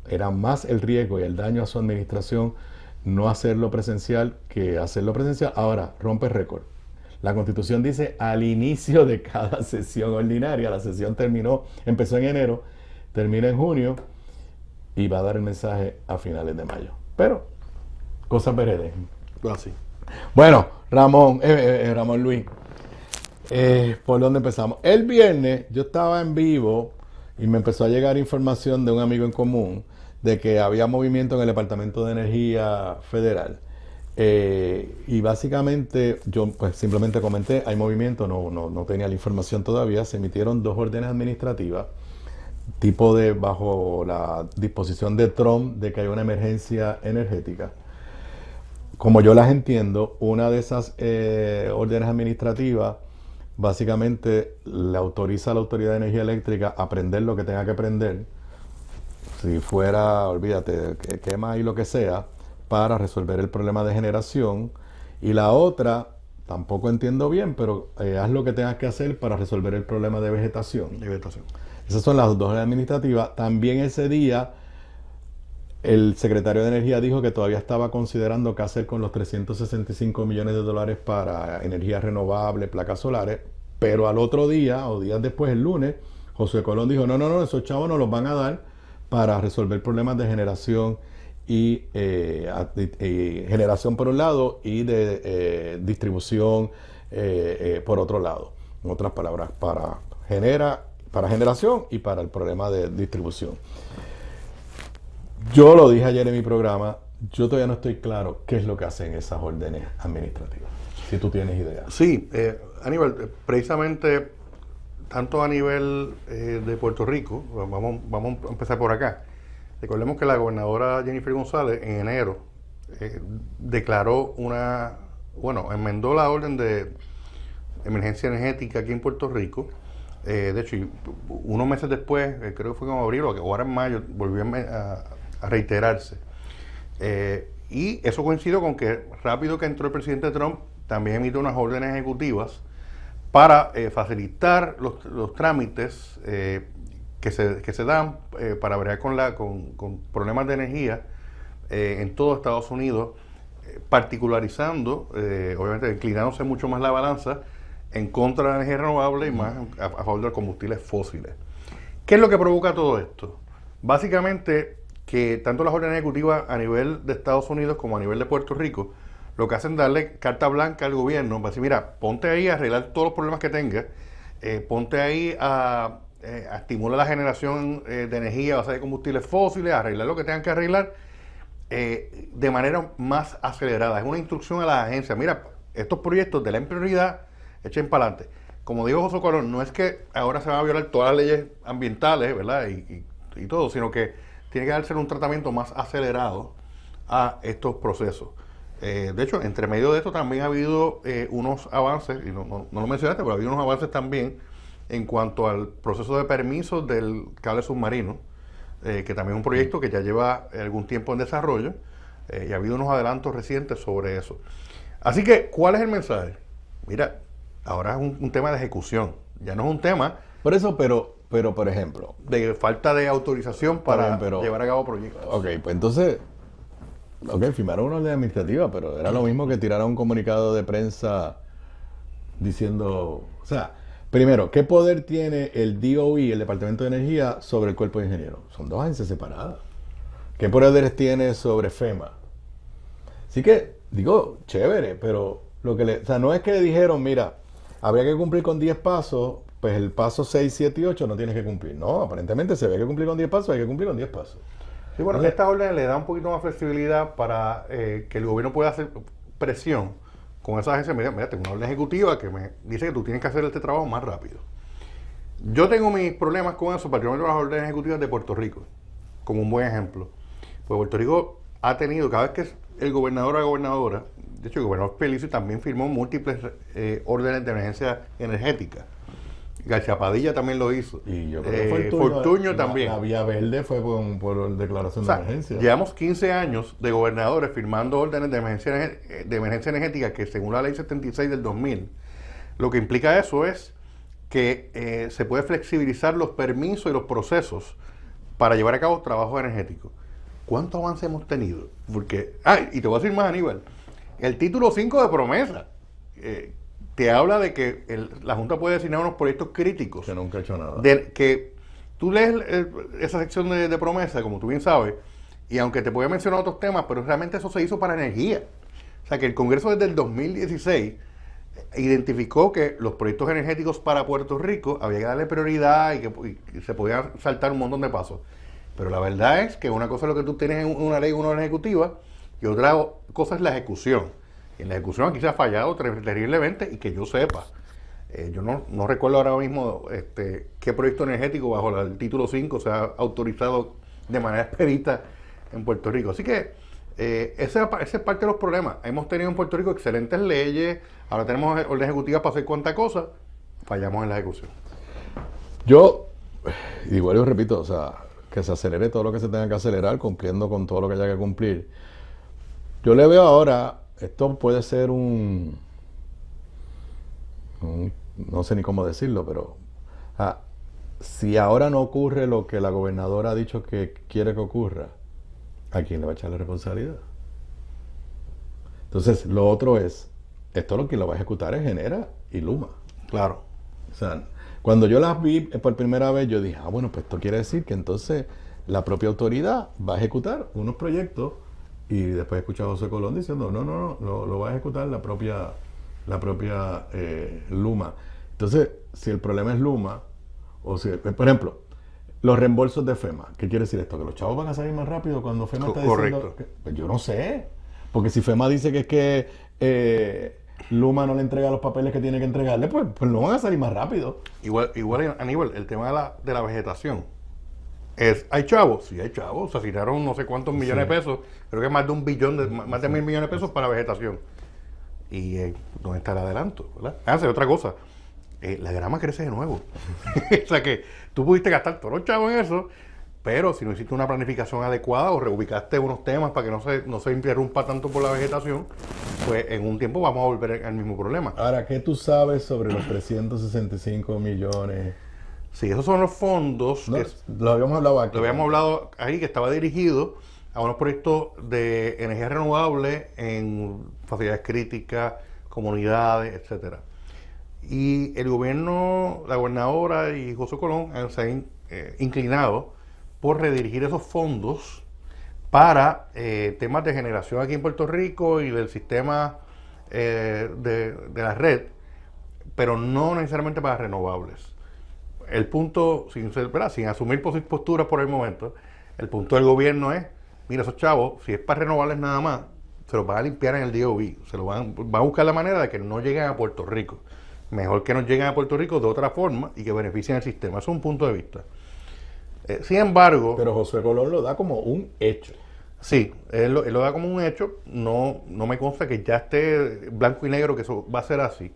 Speaker 1: era más el riesgo y el daño a su administración no hacerlo presencial que hacerlo presencial. Ahora, rompe récord. La Constitución dice al inicio de cada sesión ordinaria. La sesión empezó en enero, termina en junio, y va a dar el mensaje a finales de mayo. Pero, cosas veredes.
Speaker 12: Así.
Speaker 1: Bueno, Ramón Luis, ¿por dónde empezamos? El viernes yo estaba en vivo y me empezó a llegar información de un amigo en común de que había movimiento en el Departamento de Energía Federal. Y básicamente yo pues simplemente comenté, hay movimiento, no tenía la información todavía. Se emitieron 2 órdenes administrativas bajo la disposición de Trump de que hay una emergencia energética. Como yo las entiendo, una de esas órdenes administrativas básicamente le autoriza a la Autoridad de Energía Eléctrica a prender lo que tenga que prender, si fuera, olvídate, que quema y lo que sea, para resolver el problema de generación. Y la otra, tampoco entiendo bien, pero haz lo que tengas que hacer para resolver el problema de vegetación. Esas son las dos administrativas. También ese día el secretario de Energía dijo que todavía estaba considerando qué hacer con los 365 millones de dólares para energía renovable, placas solares, pero al otro día, o días después, el lunes, Josué Colón dijo, no, esos chavos nos los van a dar para resolver problemas de generación y generación por un lado y de distribución por otro lado. En otras palabras, para generación y para el problema de distribución. Yo lo dije ayer en mi programa, yo todavía no estoy claro qué es lo que hacen esas órdenes administrativas, si tú tienes idea.
Speaker 12: Sí, Aníbal, precisamente tanto a nivel de Puerto Rico, vamos a empezar por acá. Recordemos que la gobernadora Jennifer González en enero declaró enmendó la orden de emergencia energética aquí en Puerto Rico. De hecho, unos meses después, creo que fue en abril o ahora en mayo, volvió a reiterarse. Y eso coincidió con que rápido que entró el presidente Trump, también emitió unas órdenes ejecutivas para facilitar los trámites que se dan para bregar con problemas de energía en todo Estados Unidos, particularizando, obviamente inclinándose mucho más la balanza en contra de la energía renovable y más a favor de los combustibles fósiles. ¿Qué es lo que provoca todo esto? Básicamente que tanto las órdenes ejecutivas a nivel de Estados Unidos como a nivel de Puerto Rico lo que hacen es darle carta blanca al gobierno para decir, mira, ponte ahí a arreglar todos los problemas que tengas, ponte ahí a estimular la generación de energía basada en combustibles fósiles, a arreglar lo que tengan que arreglar de manera más acelerada. Es una instrucción a las agencias, mira, estos proyectos de la prioridad, echen para adelante. Como dijo José Colón, no es que ahora se van a violar todas las leyes ambientales, ¿verdad? Y todo, sino que tiene que darse un tratamiento más acelerado a estos procesos. De hecho, entre medio de esto también ha habido unos avances, y no lo mencionaste, pero ha habido unos avances también en cuanto al proceso de permisos del cable submarino, que también es un proyecto que ya lleva algún tiempo en desarrollo, y ha habido unos adelantos recientes sobre eso. Así que, ¿cuál es el mensaje? Mira, ahora es un tema de ejecución, ya no es un tema...
Speaker 1: Por eso, pero por ejemplo...
Speaker 12: de falta de autorización para llevar a cabo proyectos.
Speaker 1: Ok, pues entonces... firmaron una orden administrativa, pero era lo mismo que tirar un comunicado de prensa diciendo... O sea, primero, ¿qué poder tiene el DOE, el Departamento de Energía, sobre el Cuerpo de Ingenieros? Son dos agencias separadas. ¿Qué poderes tiene sobre FEMA? Así que, digo, chévere, pero o sea, no es que dijeron, mira, habría que cumplir con 10 pasos, pues el paso 6, 7 y 8 no tienes que cumplir. No, aparentemente se ve que cumplir con 10 pasos, hay que cumplir con 10 pasos.
Speaker 12: Sí, bueno, esta orden le da un poquito más flexibilidad para que el gobierno pueda hacer presión con esa agencia. Mira, tengo una orden ejecutiva que me dice que tú tienes que hacer este trabajo más rápido. Yo tengo mis problemas con eso, particularmente con las órdenes ejecutivas de Puerto Rico, como un buen ejemplo. Pues Puerto Rico ha tenido, cada vez que el gobernador o la gobernadora, de hecho el gobernador Pierluisi también firmó múltiples órdenes de emergencia energética. García Padilla también lo hizo.
Speaker 1: Y yo creo que
Speaker 12: Fortuño también.
Speaker 1: La Vía Verde fue por declaración de emergencia.
Speaker 12: Llevamos 15 años de gobernadores firmando órdenes de emergencia energética que según la ley 76 del 2000, lo que implica eso es que se puede flexibilizar los permisos y los procesos para llevar a cabo trabajos energéticos. ¿Cuánto avance hemos tenido? Porque, y te voy a decir más, Aníbal, el título 5 de promesa te habla de que la Junta puede designar unos proyectos críticos.
Speaker 1: Que nunca ha hecho nada.
Speaker 12: Que tú lees esa sección de promesa, como tú bien sabes, y aunque te puede mencionar otros temas, pero realmente eso se hizo para energía. O sea, que el Congreso desde el 2016 identificó que los proyectos energéticos para Puerto Rico había que darle prioridad y que se podía saltar un montón de pasos. Pero la verdad es que una cosa es lo que tú tienes en una ley, una orden ejecutiva, y otra cosa es la ejecución. Y en la ejecución aquí se ha fallado terriblemente y que yo sepa. Yo no recuerdo ahora mismo qué proyecto energético bajo el título 5 se ha autorizado de manera expedita en Puerto Rico. Así que ese es parte de los problemas. Hemos tenido en Puerto Rico excelentes leyes, ahora tenemos orden ejecutiva para hacer cuánta cosa, fallamos en la ejecución.
Speaker 1: Yo, igual yo repito, o sea, que se acelere todo lo que se tenga que acelerar, cumpliendo con todo lo que haya que cumplir. Yo le veo ahora, esto puede ser un no sé ni cómo decirlo, pero si ahora no ocurre lo que la gobernadora ha dicho que quiere que ocurra, ¿a quién le va a echar la responsabilidad? Entonces, lo otro es, esto lo que lo va a ejecutar es Genera y Luma.
Speaker 12: Claro.
Speaker 1: O sea, cuando yo las vi por primera vez, yo dije, bueno, pues esto quiere decir que entonces la propia autoridad va a ejecutar unos proyectos, y después escuché a José Colón diciendo, no, lo va a ejecutar la propia Luma. Entonces, si el problema es Luma, o si, por ejemplo, los reembolsos de FEMA, ¿qué quiere decir esto? ¿Que los chavos van a salir más rápido cuando FEMA está diciendo? Pues yo no sé, porque si FEMA dice que es que Luma no le entrega los papeles que tiene que entregarle, pues no van a salir más rápido.
Speaker 12: Igual Aníbal, el tema de la vegetación. ¿Hay chavos? Sí, hay chavos. Se asignaron no sé cuántos millones de pesos, creo que más de $1 billón, más de 1.000 millones de pesos para vegetación. ¿Y dónde está el adelanto? ¿Verdad? Otra cosa, la grama crece de nuevo. O sea que tú pudiste gastar todos los chavos en eso, pero si no hiciste una planificación adecuada o reubicaste unos temas para que no se interrumpa tanto por la vegetación, pues en un tiempo vamos a volver al mismo problema.
Speaker 1: Ahora, ¿qué tú sabes sobre los 365 millones?
Speaker 12: Sí, esos son los fondos.
Speaker 1: No, lo habíamos hablado aquí.
Speaker 12: Lo habíamos hablado ahí, que estaba dirigido a unos proyectos de energía renovable en facilidades críticas, comunidades, etcétera. Y el gobierno, la gobernadora y José Colón se han inclinado por redirigir esos fondos para temas de generación aquí en Puerto Rico y del sistema de la red, pero no necesariamente para renovables. El punto, sin asumir posturas por el momento, el punto del gobierno es, mira, esos chavos, si es para renovables nada más, se los van a limpiar en el DOB, van a buscar la manera de que no lleguen a Puerto Rico. Mejor que no lleguen a Puerto Rico de otra forma y que beneficien el sistema. Eso es un punto de vista. Sin embargo...
Speaker 1: Pero José Colón lo da como un hecho.
Speaker 12: Sí, él lo da como un hecho. No me consta que ya esté blanco y negro que eso va a ser así.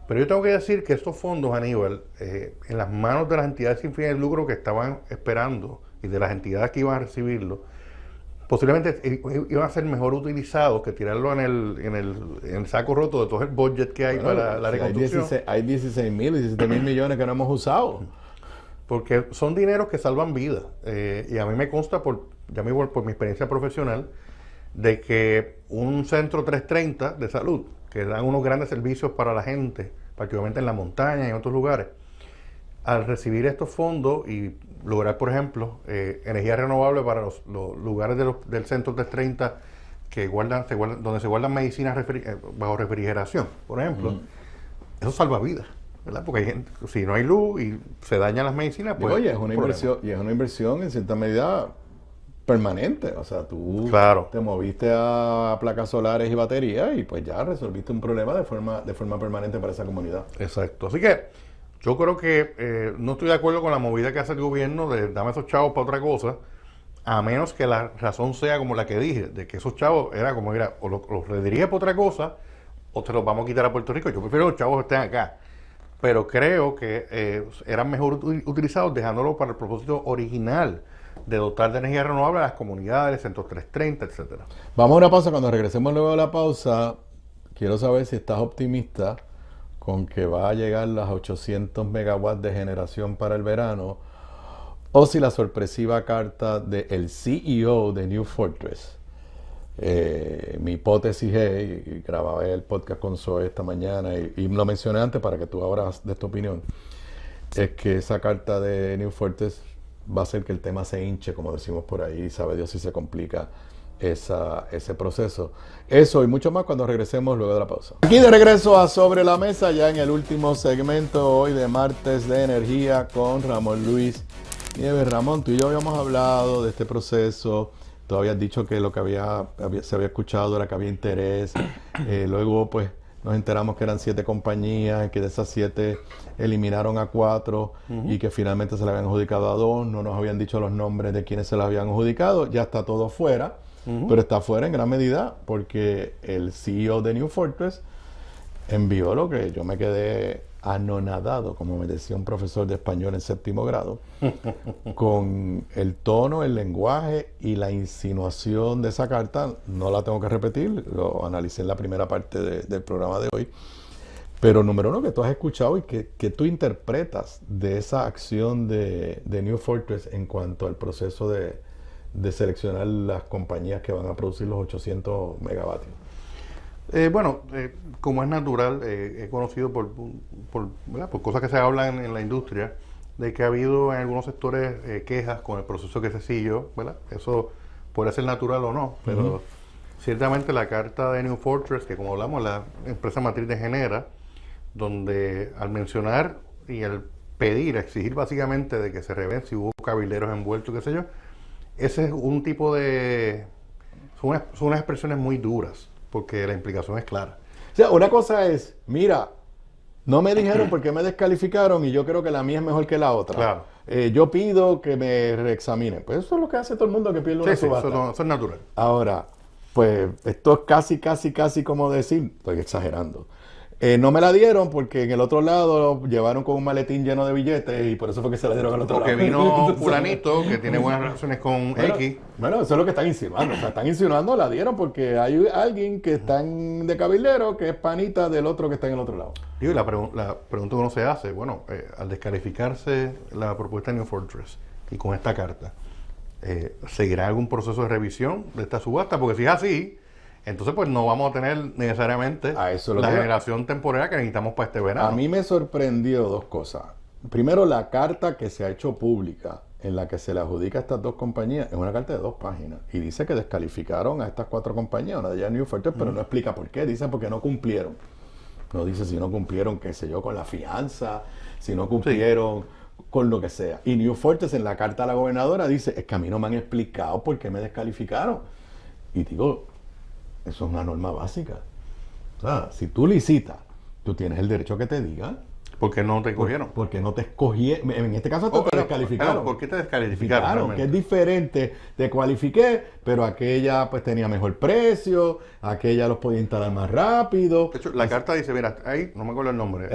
Speaker 12: Pero yo tengo que decir que estos fondos, Aníbal, en las manos de las entidades sin fines de lucro que estaban esperando y de las entidades que iban a recibirlo, posiblemente iban a ser mejor utilizados que tirarlo en el saco roto de todo el budget que hay para la reconstrucción.
Speaker 1: Hay 16 mil y 17 mil millones que no hemos usado.
Speaker 12: Porque son dineros que salvan vidas. Y a mí me consta, por mi experiencia profesional, de que un centro 330 de salud, que dan unos grandes servicios para la gente, particularmente en la montaña y en otros lugares, al recibir estos fondos y lograr, por ejemplo, energía renovable para los lugares del centro 330 que donde se guardan medicinas bajo refrigeración, por ejemplo, eso salva vidas, ¿verdad? Porque hay gente, si no hay luz y se dañan las medicinas, pues...
Speaker 1: Oye, es una inversión en cierta medida permanente, o sea, tú te moviste a placas solares y baterías y pues ya resolviste un problema de forma permanente para esa comunidad.
Speaker 12: Exacto, así que yo creo que no estoy de acuerdo con la movida que hace el gobierno de dame esos chavos para otra cosa, a menos que la razón sea como la que dije, de que esos chavos o los redirige para otra cosa o te los vamos a quitar a Puerto Rico. Yo prefiero que los chavos estén acá, pero creo que eran mejor utilizados dejándolo para el propósito original de dotar de energía renovable a las comunidades, centros 330, etcétera.
Speaker 1: Vamos a una pausa. Cuando regresemos luego de la pausa, quiero saber si estás optimista con que va a llegar las 800 megawatts de generación para el verano, o si la sorpresiva carta del CEO de New Fortress, mi hipótesis es, y grababa el podcast con Zoe esta mañana, y lo mencioné antes para que tú hablas de tu opinión, es que esa carta de New Fortress va a hacer que el tema se hinche, como decimos por ahí, sabe Dios si se complica ese proceso. Eso y mucho más cuando regresemos luego de la pausa. Aquí de regreso a Sobre la Mesa, ya en el último segmento hoy de Martes de Energía con Ramón Luis Nieves. Ramón, tú y yo habíamos hablado de este proceso. Tú habías dicho que lo que se había escuchado era que había interés. Luego, pues, nos enteramos que eran 7 compañías, que de esas 7 eliminaron a 4 y que finalmente se le habían adjudicado a 2. No nos habían dicho los nombres de quienes se las habían adjudicado. Ya está todo fuera, pero está fuera en gran medida porque el CEO de New Fortress envió lo que yo me quedé anonadado, como me decía un profesor de español en 7º grado, con el tono, el lenguaje y la insinuación de esa carta. No la tengo que repetir, lo analicé en la primera parte del programa de hoy. Pero número uno, que tú has escuchado y que tú interpretas de esa acción de New Fortress en cuanto al proceso de seleccionar las compañías que van a producir los 800 megavatios.
Speaker 12: Como es natural, he conocido por cosas que se hablan en la industria, de que ha habido en algunos sectores quejas con el proceso que se siguió, ¿verdad? Eso puede ser natural o no, pero ciertamente la carta de New Fortress, que como hablamos, la empresa matriz de Genera, donde al mencionar y al pedir, exigir básicamente de que se revelen si hubo cabilderos envueltos, qué sé yo, ese es un tipo de... son unas expresiones muy duras, porque la implicación es clara.
Speaker 1: O sea, una cosa es, mira, no me dijeron por qué me descalificaron y yo creo que la mía es mejor que la otra.
Speaker 12: Claro.
Speaker 1: Yo pido que me reexaminen. Pues eso es lo que hace todo el mundo que pierde una subasta.
Speaker 12: Eso es natural.
Speaker 1: Ahora, pues esto es casi como decir, estoy exagerando. No me la dieron porque en el otro lado llevaron con un maletín lleno de billetes y por eso fue que se la dieron al otro lado.
Speaker 12: Porque vino fulanito que tiene buenas relaciones con X.
Speaker 1: Bueno, eso es lo que están insinuando. O sea, están insinuando, la dieron porque hay alguien que está de cabildero que es panita del otro que está en el otro lado.
Speaker 12: Y la pregunta que uno se hace, bueno, al descalificarse la propuesta de New Fortress y con esta carta, ¿seguirá algún proceso de revisión de esta subasta? Porque si es así, entonces pues no vamos a tener necesariamente la generación temporal que necesitamos para este verano.
Speaker 1: A mí me sorprendió dos cosas. Primero, la carta que se ha hecho pública en la que se le adjudica a estas dos compañías es una carta de 2 páginas y dice que descalificaron a estas 4 compañías, una de ellas New Fortress, pero no explica por qué. Dice porque no cumplieron. No dice si no cumplieron, qué sé yo, con la fianza, si no cumplieron con lo que sea. Y New Fortress en la carta a la gobernadora dice, es que a mí no me han explicado por qué me descalificaron. Y digo, eso es una norma básica. O sea, si tú licitas, tú tienes el derecho a que te digan.
Speaker 12: ¿Por qué no te escogieron?
Speaker 1: Porque no te escogieron. En este caso te descalificaron.
Speaker 12: ¿Por qué te descalificaron?
Speaker 1: Claro, que es diferente. Te cualifiqué, pero aquella pues tenía mejor precio, aquella los podía instalar más rápido.
Speaker 12: De hecho, la carta dice, mira, ahí no me acuerdo el nombre.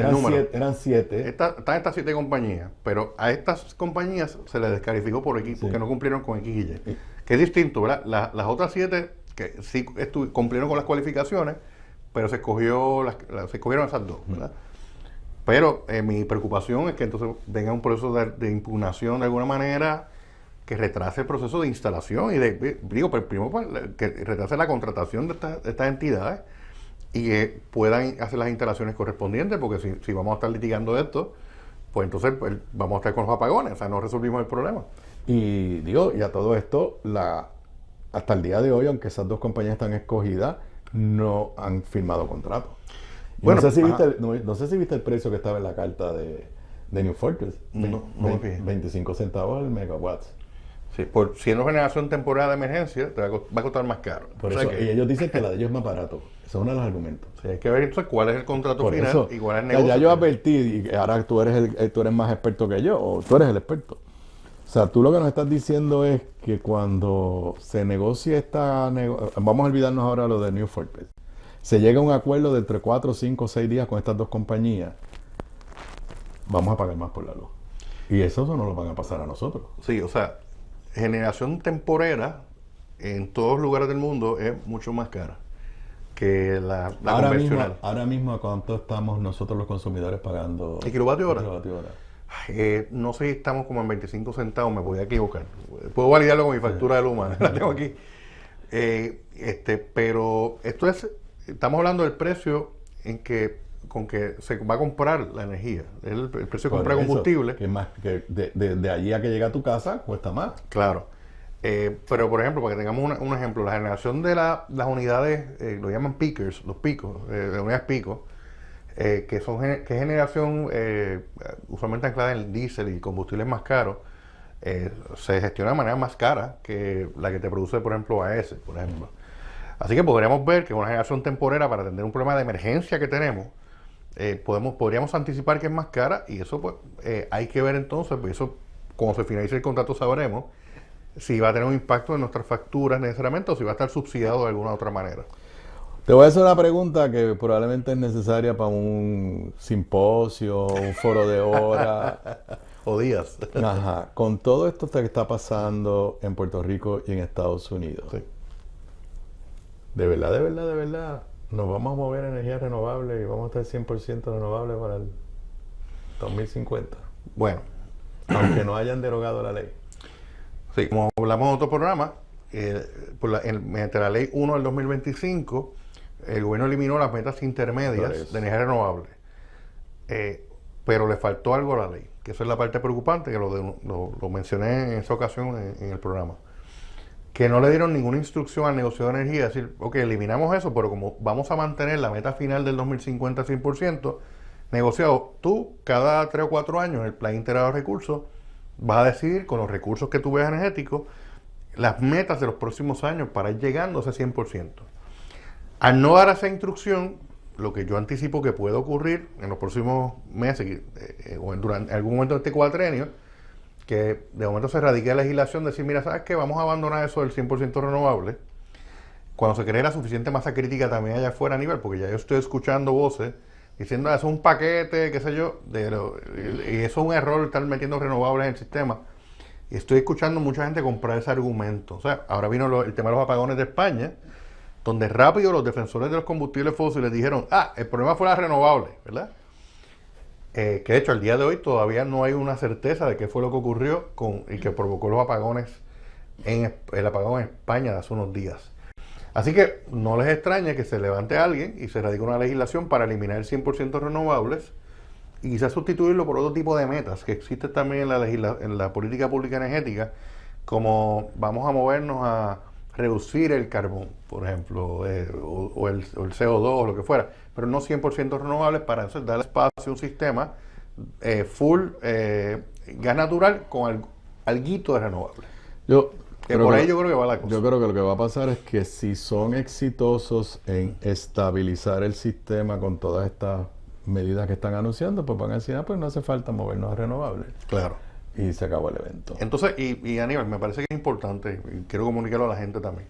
Speaker 1: Eran 7.
Speaker 12: Están estas 7 compañías, pero a estas compañías se les descalificó por X, porque no cumplieron con X y Y. Que es distinto, ¿verdad? Las otras 7 que sí cumplieron con las cualificaciones, pero se escogieron esas 2, ¿verdad? Pero mi preocupación es que entonces venga un proceso de impugnación de alguna manera que retrase el proceso de instalación y que retrase la contratación de estas entidades y que puedan hacer las instalaciones correspondientes, porque si vamos a estar litigando esto, pues entonces vamos a estar con los apagones, o sea, no resolvimos el problema.
Speaker 1: Y a todo esto, hasta el día de hoy, aunque esas 2 compañías están escogidas, no han firmado contrato. Bueno, no sé si viste el precio que estaba en la carta de New Fortress.
Speaker 12: No me fijé.
Speaker 1: 25 centavos al megawatt.
Speaker 12: Sí, por siendo generación temporal de emergencia, te va a costar más caro.
Speaker 1: Por eso, y ellos dicen que la de ellos es más barato. Ese es uno de los argumentos.
Speaker 12: Sí, hay que ver entonces cuál es el contrato
Speaker 1: por
Speaker 12: final
Speaker 1: eso,
Speaker 12: y cuál es el negocio.
Speaker 1: Ya yo advertí, y ahora tú eres más experto que yo, o tú eres el experto. O sea, tú lo que nos estás diciendo es que cuando se negocie vamos a olvidarnos ahora lo de New Fortress, se llega a un acuerdo de entre 4, 5, 6 días con estas 2 compañías, vamos a pagar más por la luz. Y eso no lo van a pasar a nosotros.
Speaker 12: Sí, o sea, generación temporera en todos los lugares del mundo es mucho más cara que la convencional.
Speaker 1: Ahora mismo, ¿a cuánto estamos nosotros los consumidores pagando?
Speaker 12: ¿El kilovatio hora? No sé si estamos como en 25 centavos, me voy a equivocar. Puedo validarlo con mi factura de Luma, la tengo aquí. Pero estamos hablando del precio con que se va a comprar la energía. El precio de compra de combustible.
Speaker 1: Que más que de allí a que llega a tu casa cuesta más.
Speaker 12: Claro. Pero por ejemplo, para que tengamos un ejemplo, la generación de las unidades, lo llaman peakers, los picos, de unidades pico, que es generación usualmente anclada en el diésel y combustibles más caros, se gestiona de manera más cara que la que te produce, por ejemplo, AES, por ejemplo. Así que podríamos ver que una generación temporera para atender un problema de emergencia que tenemos, podríamos anticipar que es más cara, y eso pues hay que ver entonces, pues eso cuando se finalice el contrato sabremos si va a tener un impacto en nuestras facturas necesariamente o si va a estar subsidiado de alguna otra manera.
Speaker 1: Te voy a hacer una pregunta que probablemente es necesaria para un simposio, un foro de hora.
Speaker 12: O días.
Speaker 1: Ajá. Con todo esto que está pasando en Puerto Rico y en Estados Unidos.
Speaker 12: Sí.
Speaker 1: De verdad, nos vamos a mover a energías renovables y vamos a estar 100% renovables para el 2050.
Speaker 12: Bueno.
Speaker 1: Aunque no hayan derogado la ley.
Speaker 12: Sí, como hablamos en otro programa, mediante la ley 1 del 2025, el gobierno eliminó las metas intermedias de energía renovable. Pero le faltó algo a la ley, que eso es la parte preocupante, que lo mencioné en esa ocasión en el programa. Que no le dieron ninguna instrucción al negociador de energía, decir, ok, eliminamos eso, pero como vamos a mantener la meta final del 2050 100%, negociado, tú cada 3 o 4 años en el plan integrado de recursos vas a decidir con los recursos que tú veas energéticos las metas de los próximos años para ir llegando a ese 100%. Al no dar esa instrucción, lo que yo anticipo que puede ocurrir en los próximos meses o durante algún momento de este cuatrenio, que de momento se radique la legislación de decir, mira, ¿sabes qué? Vamos a abandonar eso del 100% renovable, cuando se cree la suficiente masa crítica también allá afuera a nivel, porque ya yo estoy escuchando voces diciendo, eso es un paquete, qué sé yo, y eso es un error estar metiendo renovables en el sistema. Y estoy escuchando mucha gente comprar ese argumento. O sea, ahora vino el tema de los apagones de España, donde rápido los defensores de los combustibles fósiles dijeron, el problema fue la renovable, ¿verdad? Que de hecho al día de hoy todavía no hay una certeza de qué fue lo que ocurrió y que provocó los apagones, el apagón en España de hace unos días. Así que no les extraña que se levante alguien y se radique una legislación para eliminar el 100% renovables y quizás sustituirlo por otro tipo de metas que existe también en la política pública energética, como vamos a movernos a reducir el carbón, por ejemplo, o el CO2 o lo que fuera, pero no 100% renovables, para eso dar espacio a un sistema full gas natural con alguito de renovable. Yo creo que va la cosa.
Speaker 1: Yo creo que lo que va a pasar es que si son exitosos en estabilizar el sistema con todas estas medidas que están anunciando, pues van a decir, pues no hace falta movernos a renovables.
Speaker 12: Claro.
Speaker 1: Y se acabó el evento.
Speaker 12: Entonces, y Aníbal, me parece que es importante, y quiero comunicarlo a la gente también.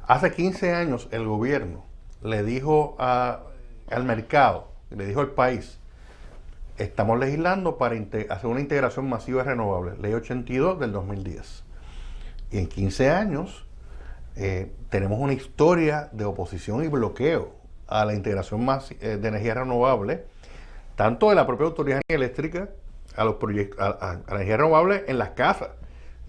Speaker 12: Hace 15 años el gobierno le dijo al mercado, le dijo al país, estamos legislando para hacer una integración masiva de renovables, ley 82 del 2010. Y en 15 años tenemos una historia de oposición y bloqueo a la integración de energía renovable, tanto de la propia Autoridad Eléctrica, a los proyectos, a la energía renovable en las casas,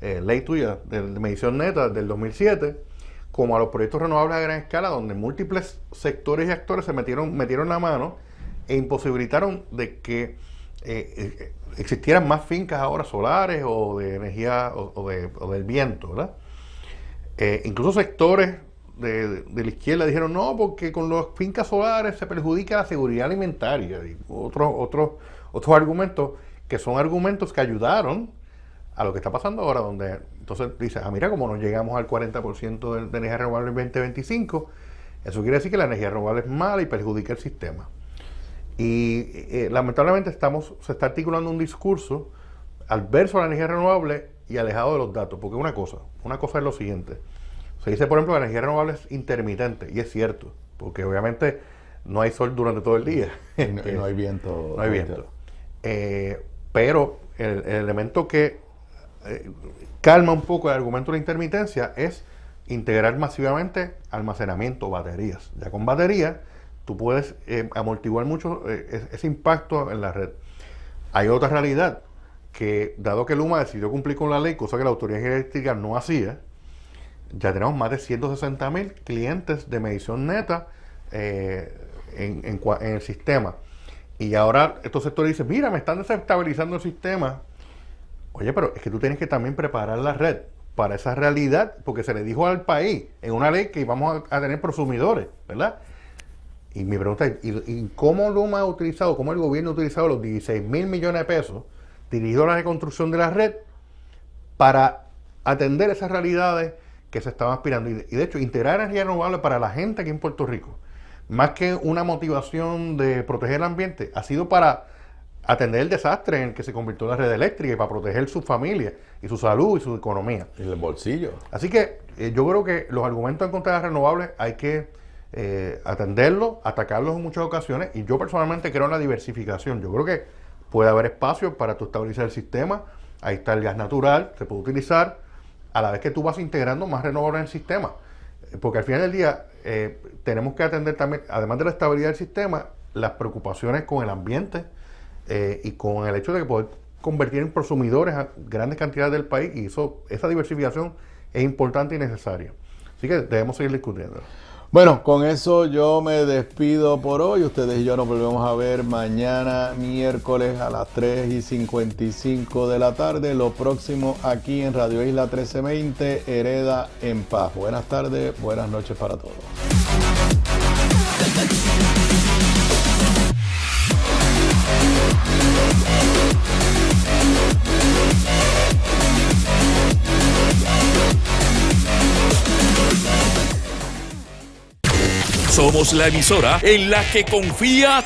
Speaker 12: ley tuya de medición neta del 2007, como a los proyectos renovables a gran escala, donde múltiples sectores y actores se metieron la mano e imposibilitaron de que existieran más fincas ahora solares o de energía o del viento, ¿verdad? Incluso sectores de la izquierda dijeron, no, porque con las fincas solares se perjudica la seguridad alimentaria, y otros argumentos que son argumentos que ayudaron a lo que está pasando ahora, donde entonces dice, mira, como no llegamos al 40% de energía renovable en 2025, eso quiere decir que la energía renovable es mala y perjudica el sistema. Y lamentablemente se está articulando un discurso adverso a la energía renovable y alejado de los datos, porque una cosa es lo siguiente, se dice por ejemplo que la energía renovable es intermitente, y es cierto, porque obviamente no hay sol durante todo el día.
Speaker 1: Y no hay viento.
Speaker 12: No hay viento. Pero el elemento que calma un poco el argumento de la intermitencia es integrar masivamente almacenamiento, baterías. Ya con baterías tú puedes amortiguar mucho ese impacto en la red. Hay otra realidad, que dado que Luma decidió cumplir con la ley, cosa que la Autoridad Eléctrica no hacía, ya tenemos más de 160,000 clientes de medición neta en el sistema. Y ahora estos sectores dicen, mira, me están desestabilizando el sistema. Oye, pero es que tú tienes que también preparar la red para esa realidad, porque se le dijo al país en una ley que íbamos a tener prosumidores, ¿verdad? Y mi pregunta es, ¿y cómo Luma ha utilizado, cómo el gobierno ha utilizado los 16,000 millones de pesos dirigidos a la reconstrucción de la red para atender esas realidades que se estaban aspirando? Y de hecho, integrar energía renovable para la gente aquí en Puerto Rico, más que una motivación de proteger el ambiente, ha sido para atender el desastre en el que se convirtió la red eléctrica y para proteger su familia y su salud y su economía.
Speaker 1: Y el bolsillo.
Speaker 12: Así que yo creo que los argumentos en contra de las renovables hay que atenderlo, atacarlos en muchas ocasiones, y yo personalmente creo en la diversificación. Yo creo que puede haber espacio para tú estabilizar el sistema. Ahí está el gas natural, se puede utilizar a la vez que tú vas integrando más renovables en el sistema, porque al final del día tenemos que atender también, además de la estabilidad del sistema, las preocupaciones con el ambiente y con el hecho de que poder convertir en consumidores a grandes cantidades del país, y esa diversificación es importante y necesaria. Así que debemos seguir discutiendo.
Speaker 1: Bueno, con eso yo me despido por hoy. Ustedes y yo nos volvemos a ver mañana miércoles a las 3:55 de la tarde. Lo próximo aquí en Radio Isla 1320, Hereda en Paz. Buenas tardes, buenas noches para todos.
Speaker 2: Somos la emisora en la que confía